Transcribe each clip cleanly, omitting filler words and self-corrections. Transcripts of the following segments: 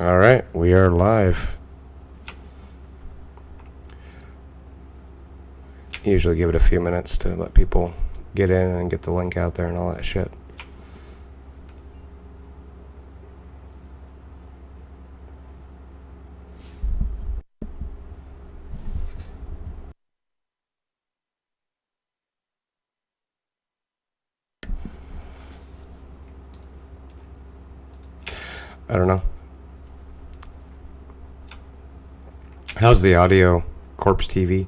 All right, we are live. Usually give it a few minutes to let people get in and get the link out there and all that shit. I don't know. How's the audio, Corpse TV?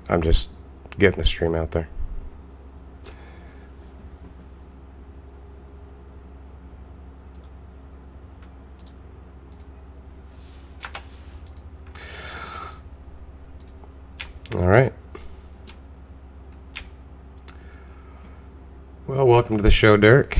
I'm just getting the stream out there. All right. Well, welcome to the show, Derrick.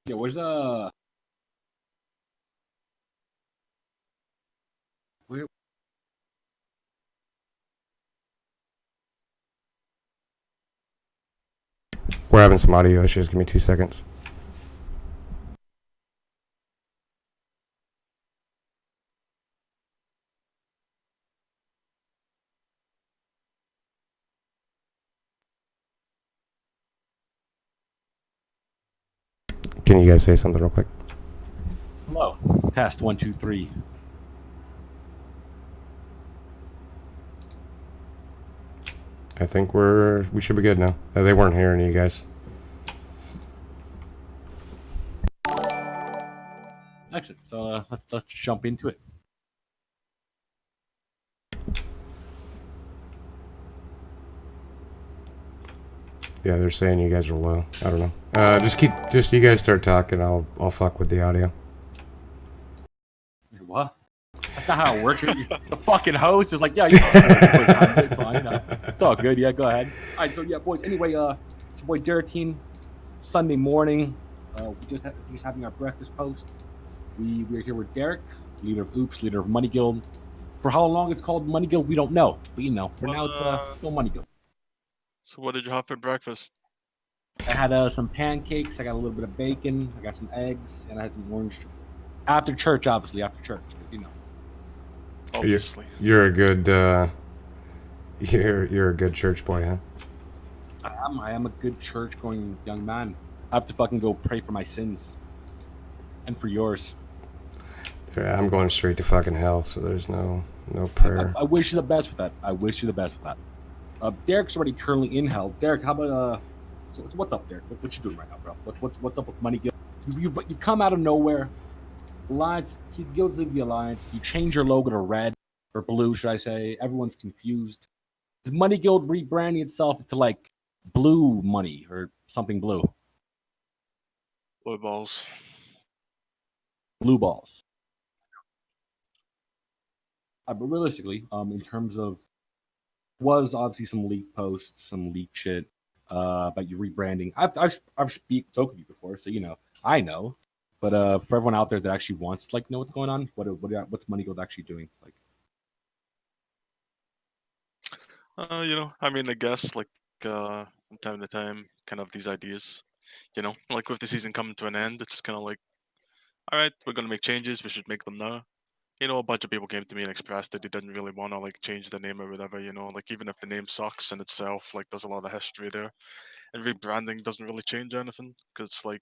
Yeah, where's where? We're having some audio issues. Give me 2 seconds. Can you guys say something real quick? Hello. Test 1, 2, 3. I think we should be good now. They weren't hearing you guys. Excellent. So let's jump into it. Yeah, they're saying you guys are low. I don't know. Just you guys start talking. I'll fuck with the audio. What? That's not how it works. The fucking host is like, yeah, it's fine. It's all good. Yeah, go ahead. All right, so yeah, boys. Anyway, it's your boy Derrick. Sunday morning. We just having our breakfast post. We're here with Derrick, leader of Oops, leader of Money Guild. For how long it's called Money Guild, we don't know. But for now, it's still Money Guild. So what did you have for breakfast? I had some pancakes. I got a little bit of bacon. I got some eggs, and I had some orange. After church, obviously. After church, Obviously. You're a good you're a good church boy, huh? I am a good church-going young man. I have to fucking go pray for my sins, and for yours. Yeah, I'm going straight to fucking hell, so there's no prayer. I wish you the best with that. Derrick's already currently in hell. Derrick, how about so what's up, Derrick? What you doing right now, bro? What's up with Money Guild? You come out of nowhere. Alliance, Guilds League the Alliance. You change your logo to red or blue, should I say? Everyone's confused. Is Money Guild rebranding itself to like Blue Money or something blue? Blue balls. Blue balls. But realistically, in terms of, was obviously some leak posts, some leak shit about you rebranding. I've spoken to you before, so I know. But for everyone out there that actually wants to know what's going on, what's Money Guild actually doing? I mean, I guess like from time to time, kind of these ideas. Like with the season coming to an end, it's kind of like, all right, we're gonna make changes. We should make them now. A bunch of people came to me and expressed that they didn't really want to like change the name or whatever. Like even if the name sucks in itself, like there's a lot of history there, and rebranding doesn't really change anything because like,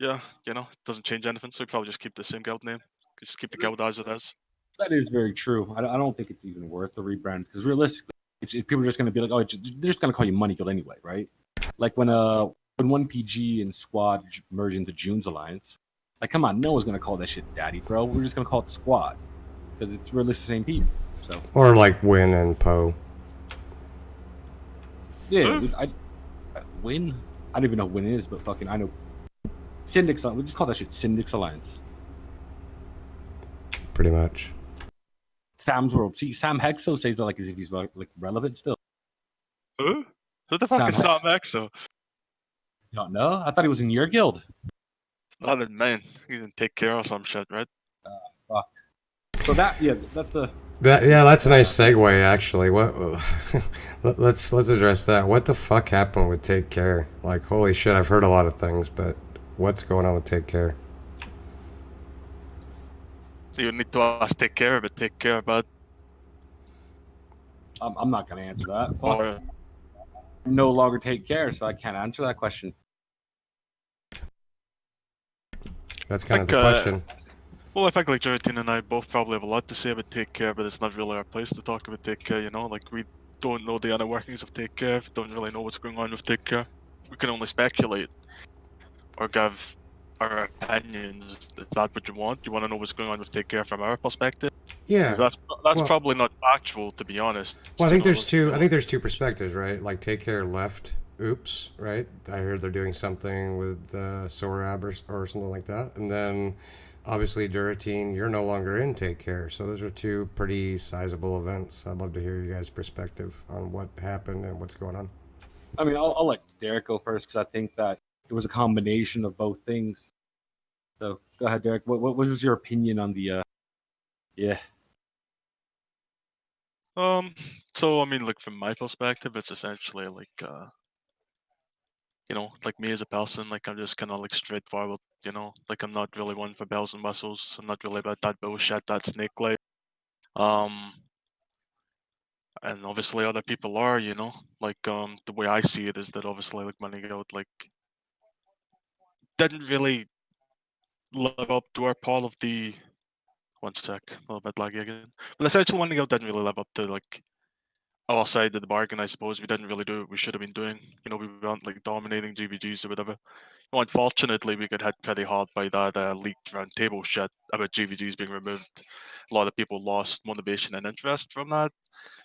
yeah, it doesn't change anything. So we probably just keep the same guild name, just keep the guild as it is. That is very true. I don't think it's even worth the rebrand because realistically, people are just going to be like, oh, they're just going to call you Money Guild anyway, right? Like when one PG and Squad merge into June's alliance, like come on, no one's going to call that shit Daddy, bro. We're just going to call it Squad because it's really the same people. So Or like Win and Poe. yeah, I Win. I don't even know what Win is, but fucking I know Syndic's. We just call that shit Syndic's alliance. Pretty much. Sam's World. See, Sam Hexo says that like as if he's like relevant still. Who? Who the fuck Sam is Sam Hex. Exo? You don't know? I thought he was in your guild. Not in main. He's in Take Care or some shit, right? Fuck. So that's a That's a nice segue actually. What? let's address that. What the fuck happened with Take Care? Like, holy shit! I've heard a lot of things, but what's going on with Take Care? So you need to ask Take Care, but Take Care about I'm not gonna answer that. Fuck. or No longer take care, so I can't answer that question. That's kind of think, the question. well, I think like Geraldine and I both probably have a lot to say about Take Care, but it's not really our place to talk about Take Care. Like we don't know the inner workings of Take Care. We don't really know what's going on with Take Care. We can only speculate or give our opinions. Is that what you want? You want to know what's going on with Take Care from our perspective? Yeah. Because that's Well- probably not factual, to be honest. Well, I think there's Let's- two. I think there's two perspectives, right? Like Take Care left. Oops, right? I heard they're doing something with Sorab or something like that, and then obviously Duratine, you're no longer in Take Care. So those are two pretty sizable events. I'd love to hear you guys' perspective on what happened and what's going on. I mean, I'll let Derrick go first because I think that it was a combination of both things. So go ahead, Derrick. What was your opinion on the? Yeah, So I mean, like from my perspective, it's essentially like like me as a person, like I'm just kind of like straightforward, like I'm not really one for bells and whistles. I'm not really about that bullshit, that snake light. Um, and obviously other people are, like the way I see it is that obviously like Money Goat like didn't really live up to our part of the. One sec, a little bit laggy again. But essentially, Money Goat didn't really live up to like our side of the bargain. I suppose we didn't really do what we should have been doing. We weren't like dominating GVGs or whatever. Unfortunately, we got hit pretty hard by that leaked roundtable shit about GVGs being removed. A lot of people lost motivation and interest from that.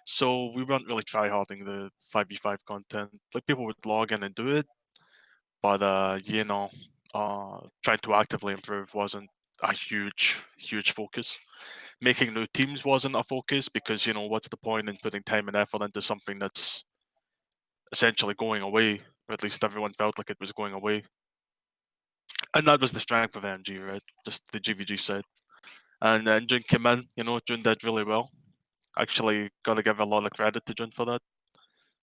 So we weren't really tryharding the 5v5 content. Like people would log in and do it, but trying to actively improve wasn't a huge focus. Making new teams wasn't a focus because what's the point in putting time and effort into something that's essentially going away, or at least everyone felt like it was going away. And that was the strength of MG, right? Just the GVG side. And then Jun came in, Jun did really well. Actually, gotta give a lot of credit to Jun for that.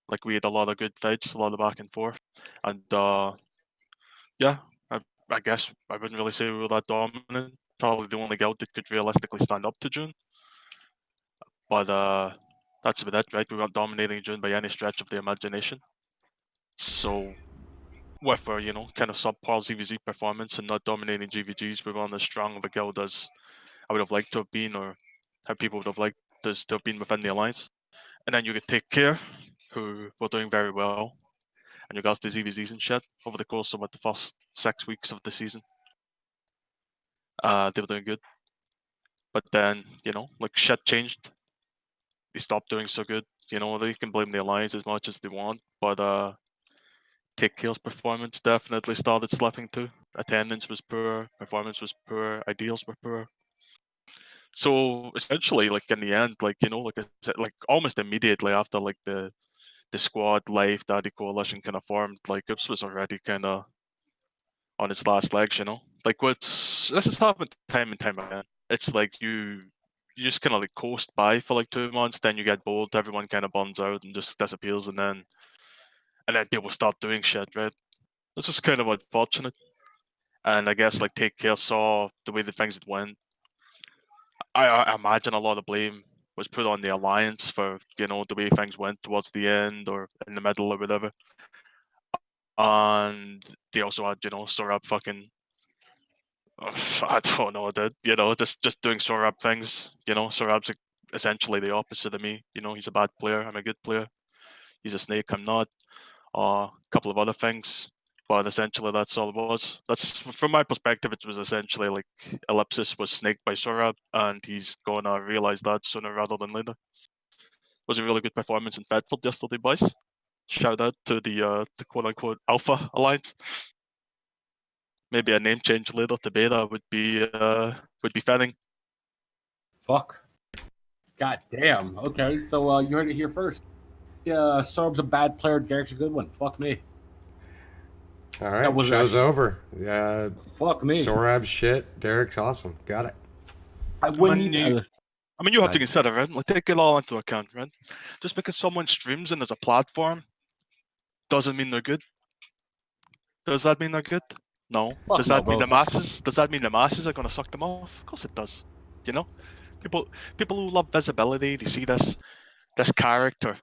Like, we had a lot of good fights, a lot of back and forth. And, yeah, I guess I wouldn't really say we were that dominant. Probably the only guild that could realistically stand up to Jun. But, that's about it, right? We weren't dominating Jun by any stretch of the imagination. So, with our, kind of subpar ZVZ performance and not dominating GVGs, we weren't as strong of a guild as I would have liked to have been, or how people would have liked us to have been within the alliance. And then you could Take Care, who were doing very well, and you got the ZVZs and shit over the course of the first 6 weeks of the season. They were doing good. But then, like shit changed. They stopped doing so good. They can blame the alliance as much as they want, but Take Care's performance definitely started slipping too. Attendance was poor, performance was poor, ideals were poor. So essentially, like in the end, like like I said, like almost immediately after like the squad life daddy coalition kind of formed, like Ups was already kind of on its last legs. Like this has happened time and time again. It's like you you just kind of like coast by for like 2 months, then you get bored, everyone kind of burns out and just disappears, and then people start doing shit, right? It's just kind of unfortunate. And I guess like Take Care saw the way the things had went. I imagine a lot of blame was put on the alliance for the way things went towards the end or in the middle or whatever. And they also had Sorab fucking I don't know that just doing Sorab things. Sorab's essentially the opposite of me. He's a bad player. I'm a good player. He's a snake. I'm not. A couple of other things, but essentially that's all it was. That's from my perspective. It was essentially like Ellipsis was snaked by Sorab, and he's gonna realize that sooner rather than later. Was a really good performance in Bedford yesterday, boys. Shout out to the quote unquote Alpha Alliance. Maybe a name change later to Beta would be fitting. Fuck. God damn. Okay, so you heard it here first. Sorob's a bad player. Derrick's a good one. Fuck me. All That right, was show's actually. over. Fuck me. Sorab's shit. Derrick's awesome. Got it. I wouldn't even. You have to Right. consider, right? Like take it all into account, right? Just because someone streams and there's a platform doesn't mean they're good. Does that mean they're good? No. Fuck Does no, that mean bro. the masses? Does that mean the masses are gonna suck them off? Of course it does. You know, people who love visibility, they see this character,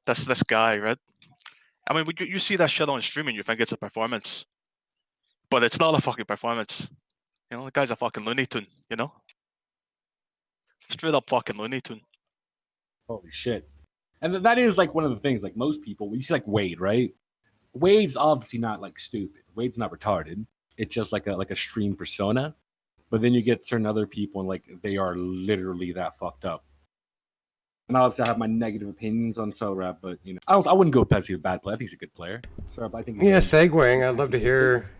this guy, right? I mean, you see that shit on streaming, you think it's a performance, but it's not a fucking performance. The guy's a fucking Looney Tune. Straight up fucking Looney Tune. Holy shit. And that is like one of the things. Like most people, you see like Wade, right? Wade's obviously not like stupid. Wade's not retarded. It's just like a stream persona. But then you get certain other people and like they are literally that fucked up. And obviously I have my negative opinions on Sorab, but I wouldn't go Pepsi with bad player. I think he's a good player. Sorab, I think he's Segueing. I'd love to hear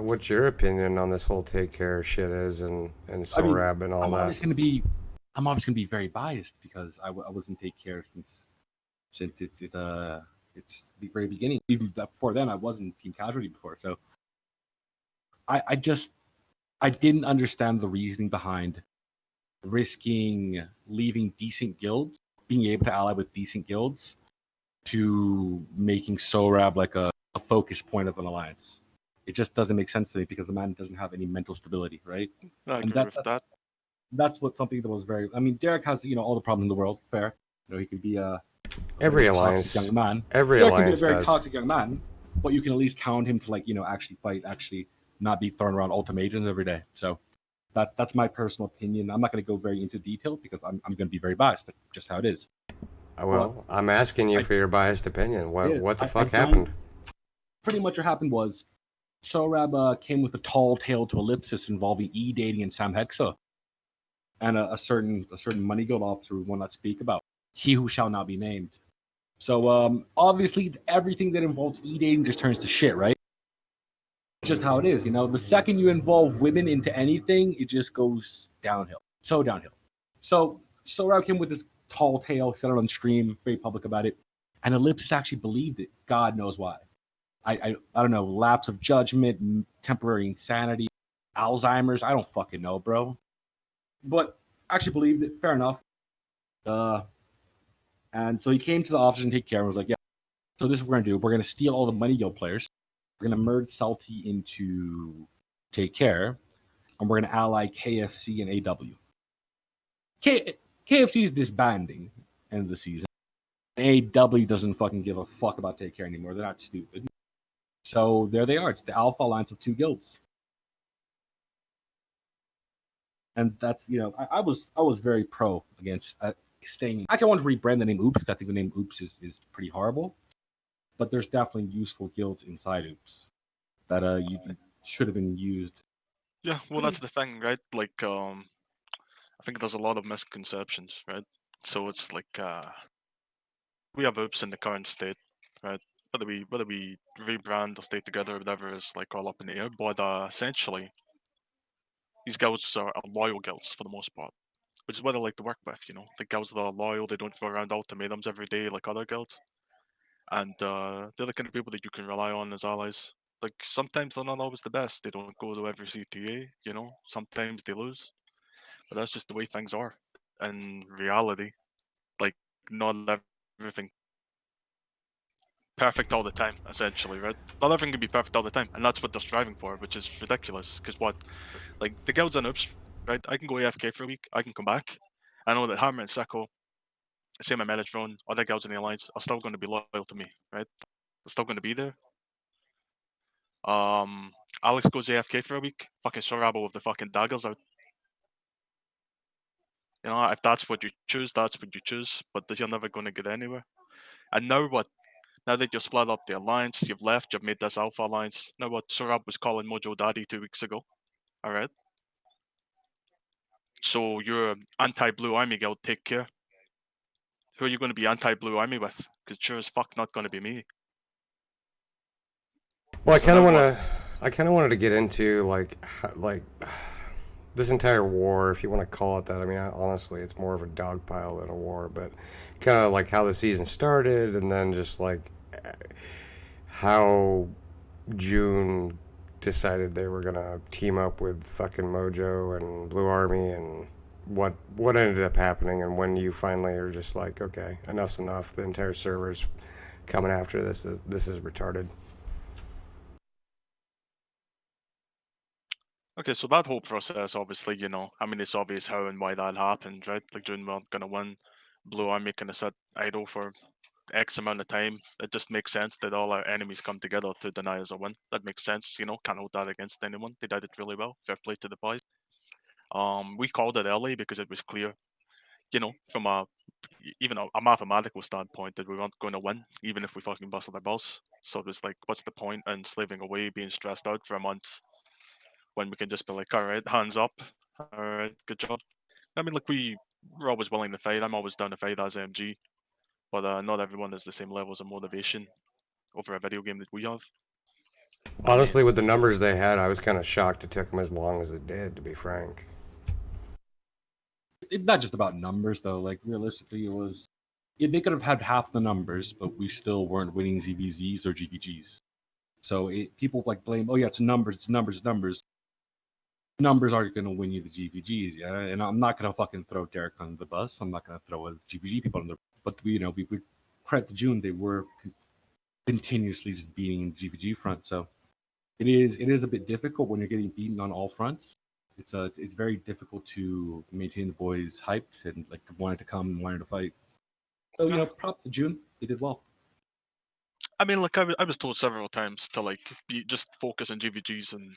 what your opinion on this whole Take Care shit is and Sorab and all I'm that. obviously gonna be very biased because I was in Take Care since it's the very beginning. Even before then, I wasn't Team Casualty before, so I didn't understand the reasoning behind risking leaving decent guilds, being able to ally with decent guilds, to making Sorab like a focus point of an alliance. It just doesn't make sense to me because the man doesn't have any mental stability, right? I And agree with that. that's what something that was very. I mean, Derrick has all the problems in the world. Fair, he can be a Every toxic alliance, young man. every Derrick can be a alliance very does. toxic young man, but you can at least count him to like actually fight, actually not be throwing around ultimatums every day. So that's my personal opinion. I'm not going to go very into detail because I'm going to be very biased. That's just how it is. Well, I'm asking you for your biased opinion. What the fuck happened? Pretty much what happened was Sorab came with a tall tale to Ellipsis involving E-Dating and Sam Hexa and a certain money guild officer we will not speak about. He who shall not be named. So obviously everything that involves E-Dating just turns to shit, right? Just how it is, The second you involve women into anything, it just goes downhill. So downhill. So Sorab came with this tall tale, said it on stream, very public about it, and Ellipsis actually believed it. God knows why. I don't know, lapse of judgment, temporary insanity, Alzheimer's. I don't fucking know, bro. But actually believed it. Fair enough. And so he came to the office and Take Care and was like, yeah, so this is what we're going to do. We're going to steal all the Money Guild players. We're going to merge Salty into Take Care. And we're going to ally KFC and AW. KFC is disbanding end of the season. AW doesn't fucking give a fuck about Take Care anymore. They're not stupid. So there they are. It's the Alpha Alliance of two guilds. And that's, I was very pro against staying. Actually, I want to rebrand the name Oops. I think the name Oops is pretty horrible. But there's definitely useful guilds inside Oops that you should have been used. Yeah, well, that's the thing, right? Like, I think there's a lot of misconceptions, right? So it's like, we have Oops in the current state, right? Whether we rebrand or stay together or whatever is like all up in the air. But essentially, these guilds are loyal guilds for the most part, which is what I like to work with. The guilds that are loyal, they don't throw around ultimatums every day like other guilds, and they're the kind of people that you can rely on as allies. Like sometimes they're not always the best. They don't go to every CTA. Sometimes they lose, but that's just the way things are. in reality. Like, not everything perfect all the time, essentially, right? Not everything can be perfect all the time, and that's what they're striving for, which is ridiculous. Because what, like, the guilds and oops, right? I can go AFK for a week, I can come back. I know that Hammer and Seko, same with Metatron, other guilds in the alliance are still going to be loyal to me, right? They're still going to be there. Alex goes AFK for a week, fucking Sorabo with the fucking daggers out. You know, if that's what you choose, that's what you choose, but you're never going to get anywhere. And now what? Now that you've split up the alliance, you've left, you've made this Alpha Alliance. Now what Sorab was calling Mojo Daddy 2 weeks ago. Alright? So you're anti-Blue Army Guild, take care. Who are you going to be anti-Blue Army with? Because sure as fuck not going to be me. Well, So now what? I kind of wanted to get into like this entire war, if you want to call it that. I mean, honestly, it's more of a dog pile than a war, but kind of like how the season started, and then just like how June decided they were gonna team up with fucking Mojo and Blue Army, and what ended up happening, and when you finally are just like, okay, enough's enough. The entire server's coming after this. This is retarded. Okay, so that whole process, obviously, you know, I mean, it's obvious how and why that happened, right? Like, June weren't going to win. Blue Army kind of sat idle for X amount of time. It just makes sense that all our enemies come together to deny us a win. That makes sense, you know, can't hold that against anyone. They did it really well. Fair play to the boys. We called it early because it was clear, you know, from even a mathematical standpoint that we weren't going to win, even if we fucking busted our balls. So it was like, what's the point in slaving away, being stressed out for a month when we can just be like, all right, hands up, all right, good job. I mean, like we're always willing to fight. I'm always down to fight as MG, but not everyone has the same levels of motivation over a video game that we have. I mean, Honestly, with the numbers they had, I was kind of shocked it took them as long as it did, to be frank. It's not just about numbers though. Like realistically, it was they could have had half the numbers, but we still weren't winning ZVZs or GVGs. So people like blame, oh yeah, it's numbers, it's numbers, it's numbers. Numbers aren't going to win you the GVGs, yeah. And I'm not going to fucking throw Derrick under the bus. I'm not going to throw GVG people under. But we credit to June, they were continuously just beating the GVG front. So it is a bit difficult when you're getting beaten on all fronts. It's very difficult to maintain the boys hyped and like wanting to come and wanting to fight. So props to June, they did well. I mean, like I was told several times to like just focus on GVGs and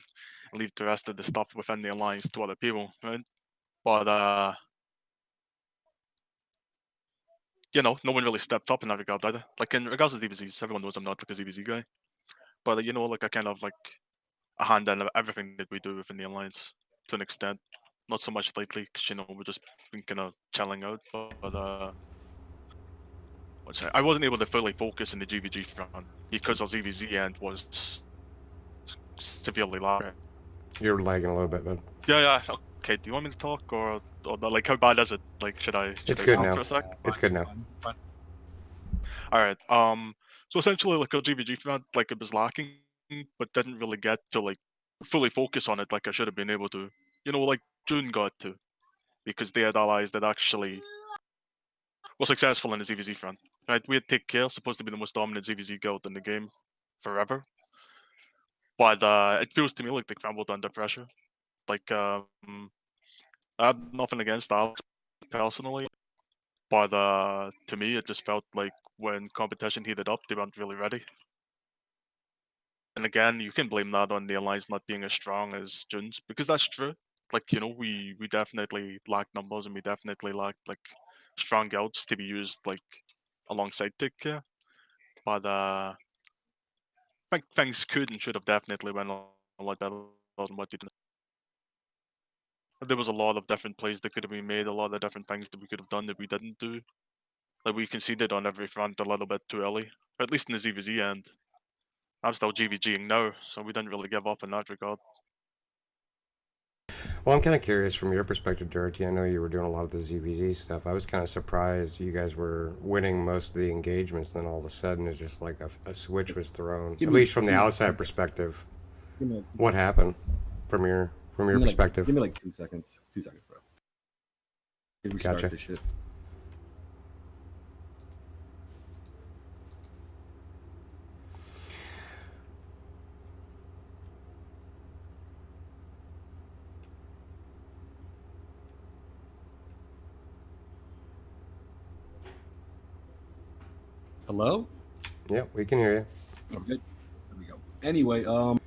leave the rest of the stuff within the alliance to other people, right? But you know, no one really stepped up in that regard either. Like in regards to ZVZs, everyone knows I'm not like a ZVZ guy, but you know, like I kind of like a hand in everything that we do within the alliance to an extent. Not so much lately, because you know we're just been kind of chilling out. But I wasn't able to fully focus in the GVG front because our ZVZ end was severely lagging. You're lagging a little bit, but Yeah. Okay. Do you want me to talk or like how bad is it? Like, should I it's good stop now. for a sec? It's good now. Fine. All right. So essentially, like our GVG front, like it was lacking, but didn't really get to like fully focus on it like I should have been able to. You know, like June got to, because they had allies that actually were successful in the ZVZ front. Right? We had Take Care, supposed to be the most dominant ZVZ guild in the game forever, but it feels to me like they crumbled under pressure. Like, I have nothing against Alex personally, but to me, it just felt like when competition heated up, they weren't really ready. And again, you can blame that on the alliance not being as strong as June's, because that's true. Like, you know, we definitely lack numbers and we definitely lack like strong guilds to be used like alongside Take Care. But I think things could and should have definitely went a lot better than what they did. There was a lot of different plays that could have been made, a lot of different things that we could have done that we didn't do. Like we conceded on every front a little bit too early, or at least in the ZVZ end. I'm still GVGing now, so we didn't really give up in that regard. Well, I'm kind of curious from your perspective, Dirty. I know you were doing a lot of the ZVZ stuff. I was kind of surprised you guys were winning most of the engagements, and then all of a sudden it's just like a switch was thrown. At least from the outside perspective. What happened from your perspective? Give me like 2 seconds. 2 seconds, bro. Restart Gotcha. this shit. Hello? Yep, we can hear you. Oh, good. There we go. Anyway, all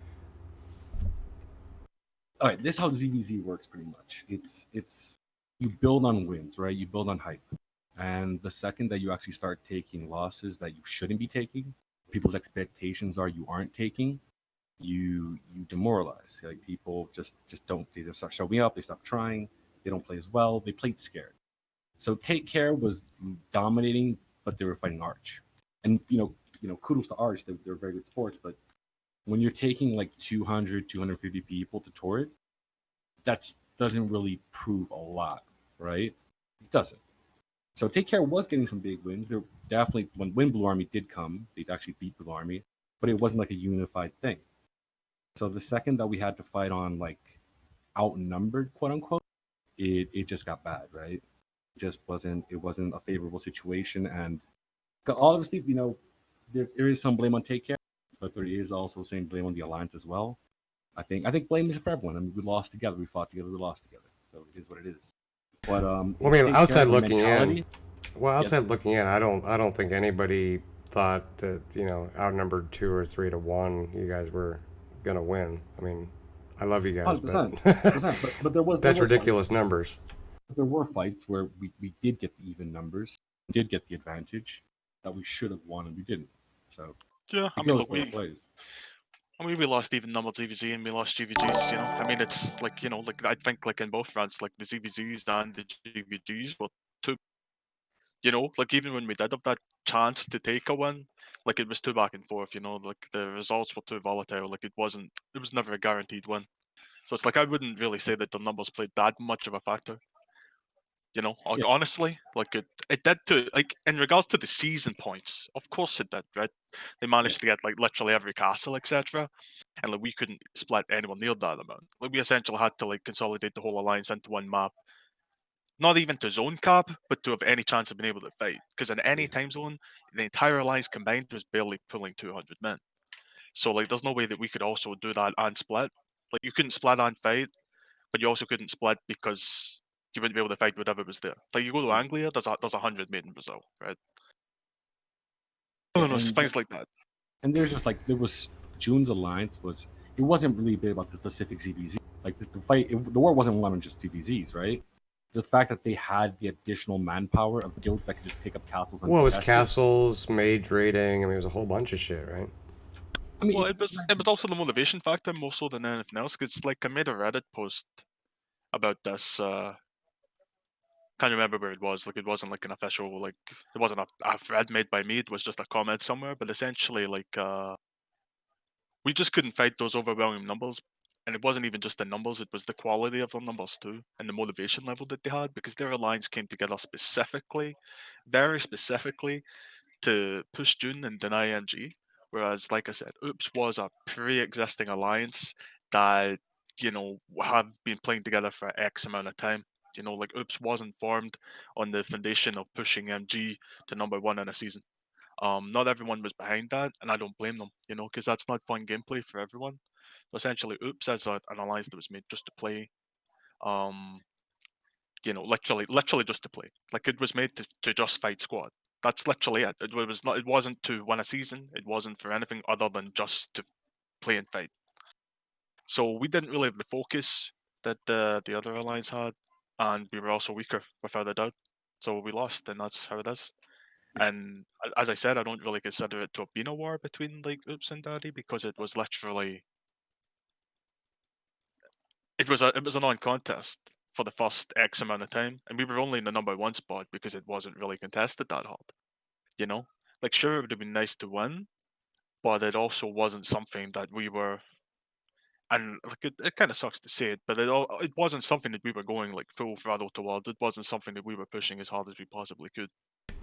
right. This is how ZVZ works pretty much. It's you build on wins, right? You build on hype, and the second that you actually start taking losses that you shouldn't be taking, people's expectations are you aren't taking, you demoralize. Like people just don't. They just start showing up. They stop trying. They don't play as well. They played scared. So Take Care was dominating, but they were fighting Arch, and kudos to Arch. They're very good sports, but when you're taking like 200 250 people to tour it, that doesn't really prove a lot, right? It doesn't. So Take Care was getting some big wins. They're definitely, when Blue Army did come, they actually beat Blue Army, but it wasn't like a unified thing. So the second that we had to fight on like outnumbered, quote unquote, it just got bad, right? It wasn't a favorable situation, and obviously, there is some blame on Take Care, but there is also some blame on the alliance as well. I think blame is for everyone. I mean, we lost together, we fought together, we lost together. So it is what it is. But Well, I mean, outside the looking mentality, in, I don't think anybody thought that outnumbered 2 or 3 to 1, you guys were gonna win. I mean, I love you guys, 100%, but 100%. But there was that's there was ridiculous fights. numbers. There were fights where we did get the even numbers, did get the advantage that we should have won and we didn't. So Yeah, I it mean, goes look, both ways. we lost even number ZVZ and we lost GVGs. I mean, it's like like I think like in both fronts, like the ZVZs and the GVGs were too. Like even when we did have that chance to take a win, like it was too back and forth. Like the results were too volatile. Like it wasn't. It was never a guaranteed win. So it's like I wouldn't really say that the numbers played that much of a factor. Like Yeah, honestly, like it did too. Like in regards to the season points, of course it did, right? They yeah, managed to get like literally every castle, etc. And like we couldn't split anywhere near that amount. Like we essentially had to like consolidate the whole alliance into one map. Not even to zone cap, but to have any chance of being able to fight. Because in any yeah. time zone, the entire alliance combined was barely pulling 200 men. So like there's no way that we could also do that and split. Like you couldn't split and fight, but you also couldn't split because you wouldn't be able to fight whatever was there. Like you go to Yeah. Anglia, there's 100 made in Brazil, right? I Yeah, don't know, it's things like that. and there's just like there was June's alliance was it wasn't really big about the specific ZVZ. Like the fight, the war wasn't won on just ZVZs, right? The fact that they had the additional manpower of guilds that could just pick up castles and Well, it was contest it. castles, mage rating. I mean, it was a whole bunch of shit, right? I mean, Well, it was also the motivation factor more so than anything else. Because like I made a Reddit post about this. Can't remember where it was. Like it wasn't like an official like it wasn't a thread made by me. It was just a comment somewhere. But essentially, like we just couldn't fight those overwhelming numbers. And it wasn't even just the numbers; it was the quality of the numbers too, and the motivation level that they had. Because their alliance came together specifically, very specifically, to push June and deny MG. Whereas, like I said, Oops was a pre-existing alliance that have been playing together for X amount of time. Like Oops wasn't formed on the foundation of pushing MG to number one in a season. Not everyone was behind that, and I don't blame them. Because that's not fun gameplay for everyone. So essentially, Oops as an alliance that was made just to play. Um, literally just to play. Like it was made to just fight squad. That's literally it. It was not. It wasn't to win a season. It wasn't for anything other than just to play and fight. So we didn't really have the focus that the other alliance had, and we were also weaker without a doubt. So we lost, and that's how it is. yeah, And as I said, I don't really consider it to have been a war between like Oops and Daddy because it was literally it was a non-contest for the first X amount of time, and we were only in the number one spot because it wasn't really contested that hard. You know, like sure it would have been nice to win, but it also wasn't something that we were. And like it kind of sucks to say it, but it wasn't something that we were going like full throttle towards. It wasn't something that we were pushing as hard as we possibly could.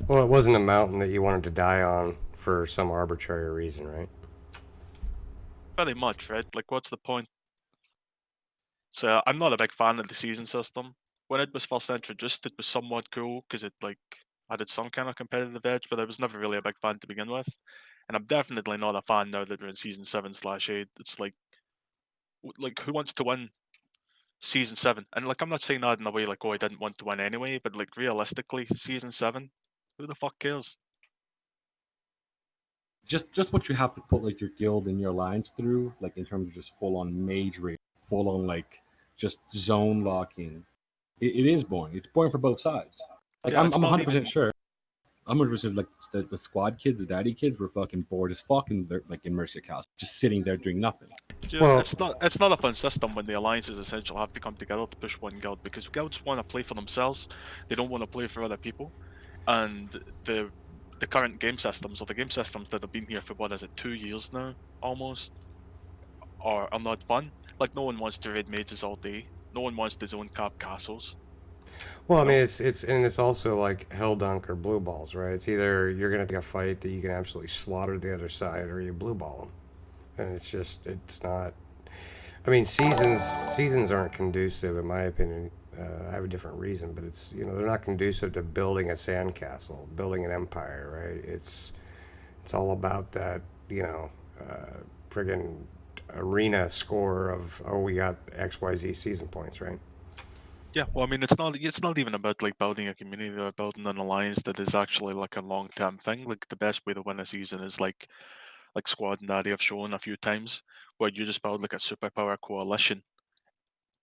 Well, it wasn't a mountain that you wanted to die on for some arbitrary reason, right? Very much, right? Like, what's the point? So I'm not a big fan of the season system. when it was first introduced, it was somewhat cool because it like added some kind of competitive edge, but I was never really a big fan to begin with. And I'm definitely not a fan now that we're in season 7/8. It's like who wants to win season 7? And like I'm not saying that in a way like, oh, I didn't want to win anyway, but like realistically, season 7, who the fuck cares? Just what you have to put like your guild and your alliance through, like in terms of just full on mage raid, full on like just zone locking. It is boring. It's boring for both sides. Like Yeah, it's I'm not 100% even. sure. I'm 100% like the squad kids, the daddy kids were fucking bored as fuck and they're like in Mercy House, just sitting there doing nothing. Yeah, Well, it's not a fun system when the alliances essentially have to come together to push one guild because guilds want to play for themselves. They don't want to play for other people. And the the current game systems or the game systems that have been here for what is it, 2 years now, almost, are not fun. Like no one wants to raid mages all day. No one wants to zone cap castles. well, I You mean, know? it's also like hell dunk or blue balls, right? It's either you're gonna take a fight that you can absolutely slaughter the other side, or you blue ball them, and it's not. I mean, seasons aren't conducive, in my opinion. I have a different reason, but it's they're not conducive to building a sandcastle, building an empire, right? It's all about that friggin' arena score of, oh, we got XYZ season points, right? Yeah, well, I mean, it's not even about like building a community or building an alliance that is actually like a long term thing. Like the best way to win a season is like Squad and Daddy have shown a few times, where you just build like a superpower coalition,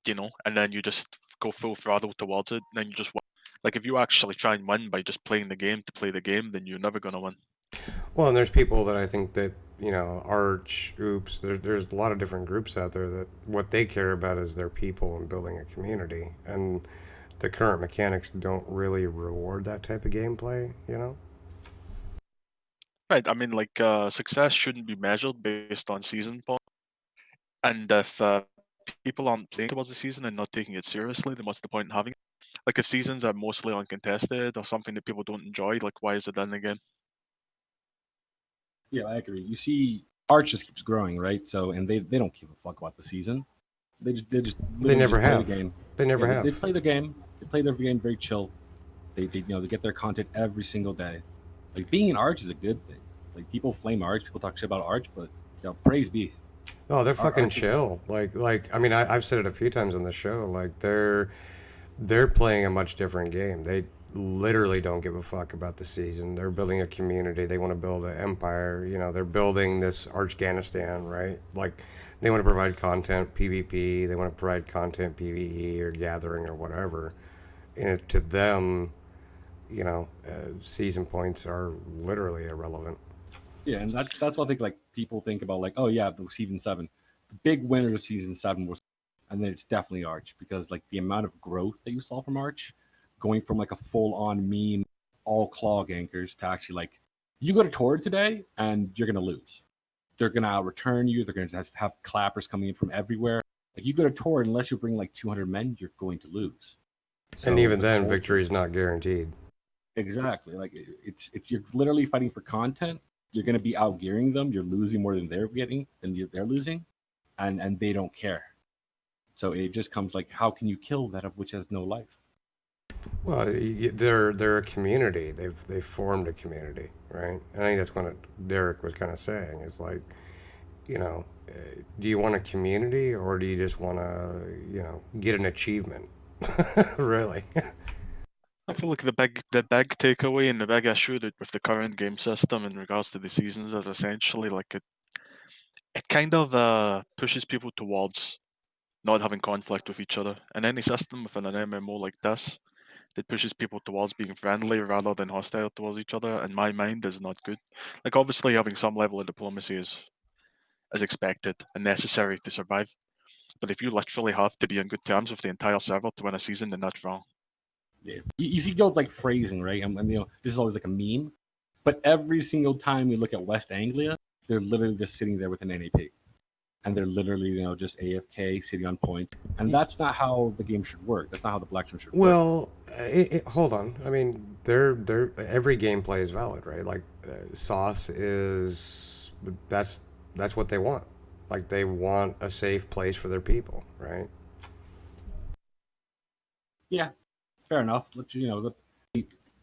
and then you just go full throttle towards it, and then you just win. Like if you actually try and win by just playing the game to play the game, then you're never gonna win. Well, and there's people that I think that Arch, Oops. There's a lot of different groups out there that what they care about is their people and building a community, and the current mechanics don't really reward that type of gameplay. Right. I mean, like success shouldn't be measured based on season points, and if people aren't playing towards the season and not taking it seriously, then what's the point in having it? Like if seasons are mostly uncontested or something that people don't enjoy, like why is it in the game? Yeah, I agree. You see, Arch just keeps growing, right? So, and they don't give a fuck about the season. They just They literally never just play the have. game. They never Yeah, they have. play the game. They play their game very chill. They get their content every single day. Like being an Arch is a good thing. Like people flame Arch, people talk shit about Arch, but praise be. Oh, they're fucking Arch is chill. Like I mean, I've said it a few times on the show. Like they're playing a much different game. They literally don't give a fuck about the season. They're building a community. They want to build an empire. They're building this Afghanistan, right? Like they want to provide content PvP. They want to provide content PvE or gathering or whatever. And to them, season points are literally irrelevant. Yeah, and that's what I think. Like people think about, like, oh yeah, the season 7, the big winner of season 7 was, and then it's definitely Arch because like the amount of growth that you saw from Arch, going from like a full on meme, all claw gankers to actually like, you go to Tord today and you're gonna lose. They're gonna return you. They're gonna just have clappers coming in from everywhere. Like you go to Tord, unless you bring like 200 men, you're going to lose. And So even the then, culture, victory is not guaranteed. exactly, like it's you're literally fighting for content. You're going to be outgearing them. You're losing more than they're getting, they're losing, and they don't care. So it just comes like, how can you kill that of which has no life? Well, they're a community. They've formed a community, right? And I think that's what Derrick was kind of saying. It's like, do you want a community or do you just want to, get an achievement? Really? I feel like the big takeaway and the big issue that with the current game system in regards to the seasons is essentially like it kind of pushes people towards not having conflict with each other. And any system within an MMO like this that pushes people towards being friendly rather than hostile towards each other, in my mind, is not good. Like obviously having some level of diplomacy is expected and necessary to survive. But if you literally have to be on good terms with the entire server to win a season, then that's wrong. Yeah, you see, goes like phrasing, right? And this is always like a meme, but every single time you look at West Anglia, they're literally just sitting there with an NAP, and they're literally just AFK, sitting on point, and that's not how the game should work. That's not how the Black Stone should work. Well, hold on. I mean, every gameplay is valid, right? Like, Sauce is that's what they want. Like, they want a safe place for their people, right? Yeah, fair enough. Let's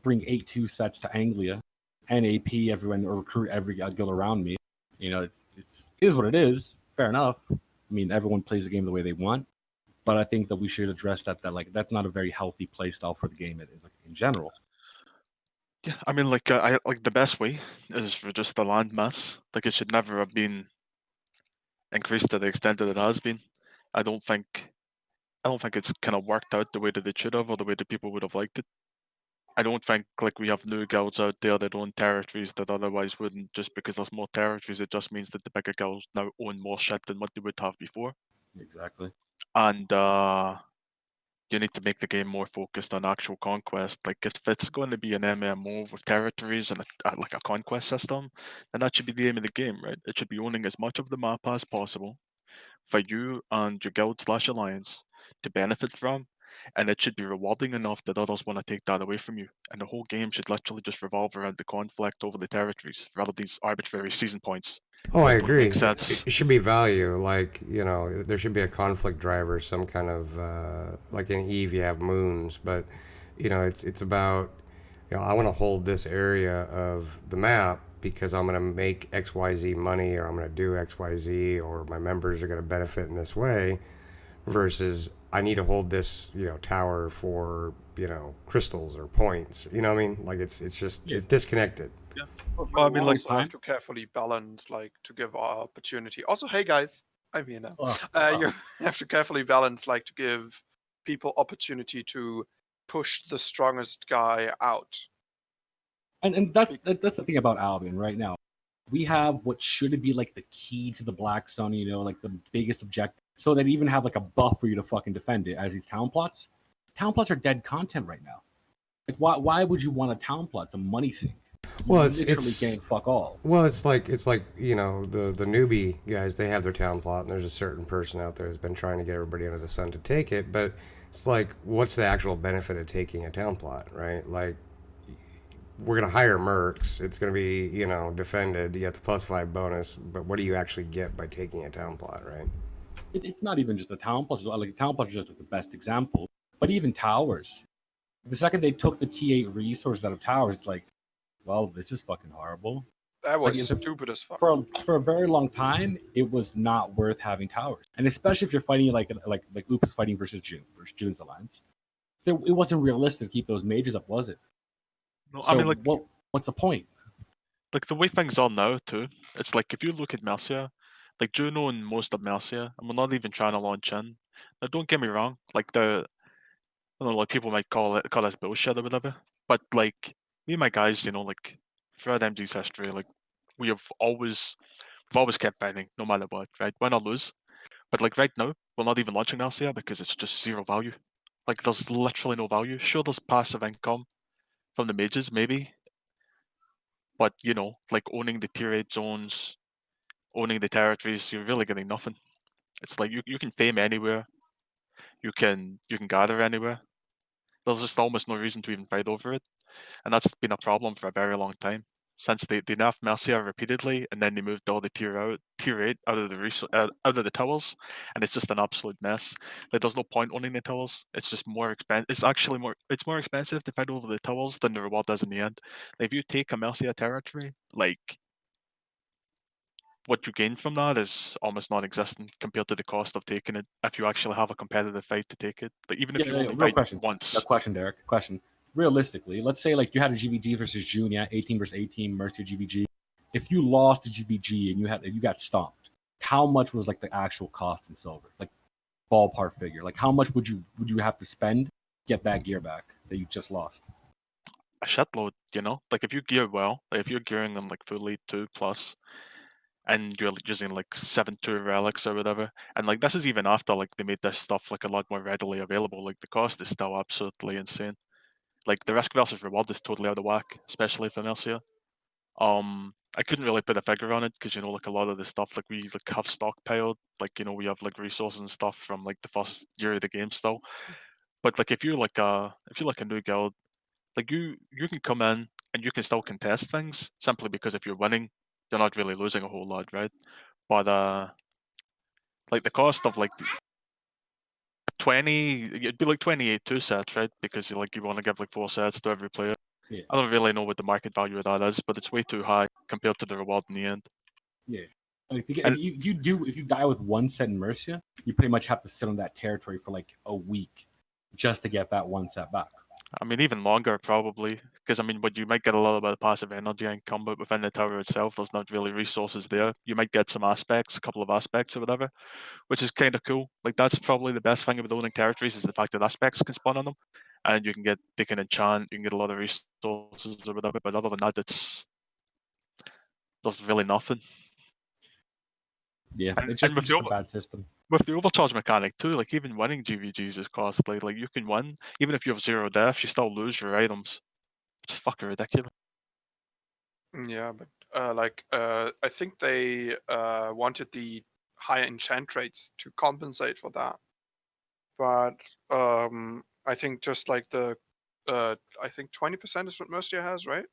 bring 8-2 sets to Anglia, and AP everyone or recruit every guild around me. It is what it is. Fair enough. I mean, everyone plays the game the way they want, but I think that we should address that like that's not a very healthy play style for the game in general. Yeah, I mean, I like the best way is for just the land mass. Like it should never have been increased to the extent that it has been. I don't think I don't think it's kind of worked out the way that it should have, or the way that people would have liked it. I don't think like we have new guilds out there that own territories that otherwise wouldn't. Just because there's more territories, it just means that the bigger guilds now own more shit than what they would have before. Exactly. And you need to make the game more focused on actual conquest. Like if it's going to be an MMO with territories and like a conquest system, then that should be the aim of the game, right? It should be owning as much of the map as possible for you and your guild/alliance to benefit from, and it should be rewarding enough that others want to take that away from you. And the whole game should literally just revolve around the conflict over the territories, rather than these arbitrary season points Oh, I that don't agree. make sense. It should be value. Like, there should be a conflict driver, some kind of, like in Eve, you have moons, but, it's about, I want to hold this area of the map because I'm going to make XYZ money, or I'm going to do XYZ, or my members are going to benefit in this way, versus I need to hold this, tower for, crystals or points. You know what I mean? Like, it's disconnected. Yeah. But Well, I you mean, like, also have to carefully balance, like, to give opportunity. Also, hey guys, I'm here now. Oh. You have to carefully balance, like, to give people opportunity to push the strongest guy out. And that's the thing about Albion right now. We have what should be like the key to the Black Sun, like the biggest objective. So they even have like a buff for you to fucking defend it as these town plots. Town plots are dead content right now. Like why would you want a town plot? It's a money thing. Well, You literally gain fuck all. Well, it's like the newbie guys. They have their town plot, and there's a certain person out there who's been trying to get everybody under the sun to take it. But it's like, what's the actual benefit of taking a town plot, right? Like, we're gonna hire mercs. It's gonna be defended. You get the +5 bonus, but what do you actually get by taking a town plot, right? It's not even just the town plots. Like town plots are just like the best example. But even towers. The second they took the T8 resources out of towers, it's like, well, this is fucking horrible. That was Like, stupid as fuck. For a very long time, it was not worth having towers, and especially if you're fighting like Oop is fighting versus June's alliance. It wasn't realistic to keep those mages up, was it? No, So I mean, like, what's the point? like the way things are now too. It's like if you look at Mercia, like Juno and most of Mercia, and we're not even trying to launch in. Now, don't get me wrong. Like I don't know, like people might call us bullshit or whatever. But like me and my guys, like throughout MG's history, like we've always kept fighting no matter what, right? Win or lose. But like right now, we're not even launching Mercia because it's just zero value. Like there's literally no value. Sure, there's passive income from the mages, maybe. But like owning the tier 8 zones, owning the territories, you're really getting nothing. It's like you can fame anywhere, you can gather anywhere. There's just almost no reason to even fight over it, and that's been a problem for a very long time. Since they nerfed Mercia repeatedly, and then they moved all the tier 8 out of the towers, and it's just an absolute mess. Like there's no point owning the towers. It's just more expensive. It's more expensive to fight over the towers than the reward is in the end. Like, if you take a Mercia territory, like what you gain from that is almost non-existent compared to the cost of taking it if you actually have a competitive fight to take it. Like even if you only Real fight question. once. A question, Derek. Question. Realistically, let's say like you had a GVG versus June, yeah, 18 versus 18, Mercia GVG. If you lost the GVG and you got stomped, how much was like the actual cost in silver? Like ballpark figure. Like how much would you have to spend to get that gear back that you just lost? A shitload, Like if you gear well, like if you're gearing on like full Elite 2 plus, and you're using like 7-2 relics or whatever, and like this is even after like they made this stuff like a lot more readily available. Like the cost is still absolutely insane. Like the risk versus reward is totally out of whack, especially for Mercia. I couldn't really put a figure on it because like a lot of the stuff like we like have stockpiled, like we have like resources and stuff from like the first year of the game still. But like if you're like a new guild, like you can come in and you can still contest things simply because if you're winning, you're not really losing a whole lot, right? But like the cost of like 20. It'd be like 28 2 sets, right? Because you want to give like 4 sets to every player. Yeah. I don't really know what the market value of that is, but it's way too high compared to the reward in the end. Yeah. Like to get, And- if you die with 1 set in Mercia, you pretty much have to sit on that territory for like a week just to get that 1 set back. I mean, even longer probably, because I mean, but you might get a little bit of passive energy income, but within the tower itself, there's not really resources there. You might get some aspects, a couple of aspects or whatever, which is kind of cool. Like that's probably the best thing about owning territories is the fact that aspects can spawn on them, and they can enchant, you can get a lot of resources or whatever. But other than that, there's really nothing. Yeah, And- it's just, and with it's just the a bad system. With the overcharge mechanic too, like even winning GVGs is costly. Like you can win, even if you have 0 deaths, you still lose your items. It's fucking ridiculous. Yeah, but I think they wanted the higher enchant rates to compensate for that. But I think just like I think 20% is what Mercia has, right?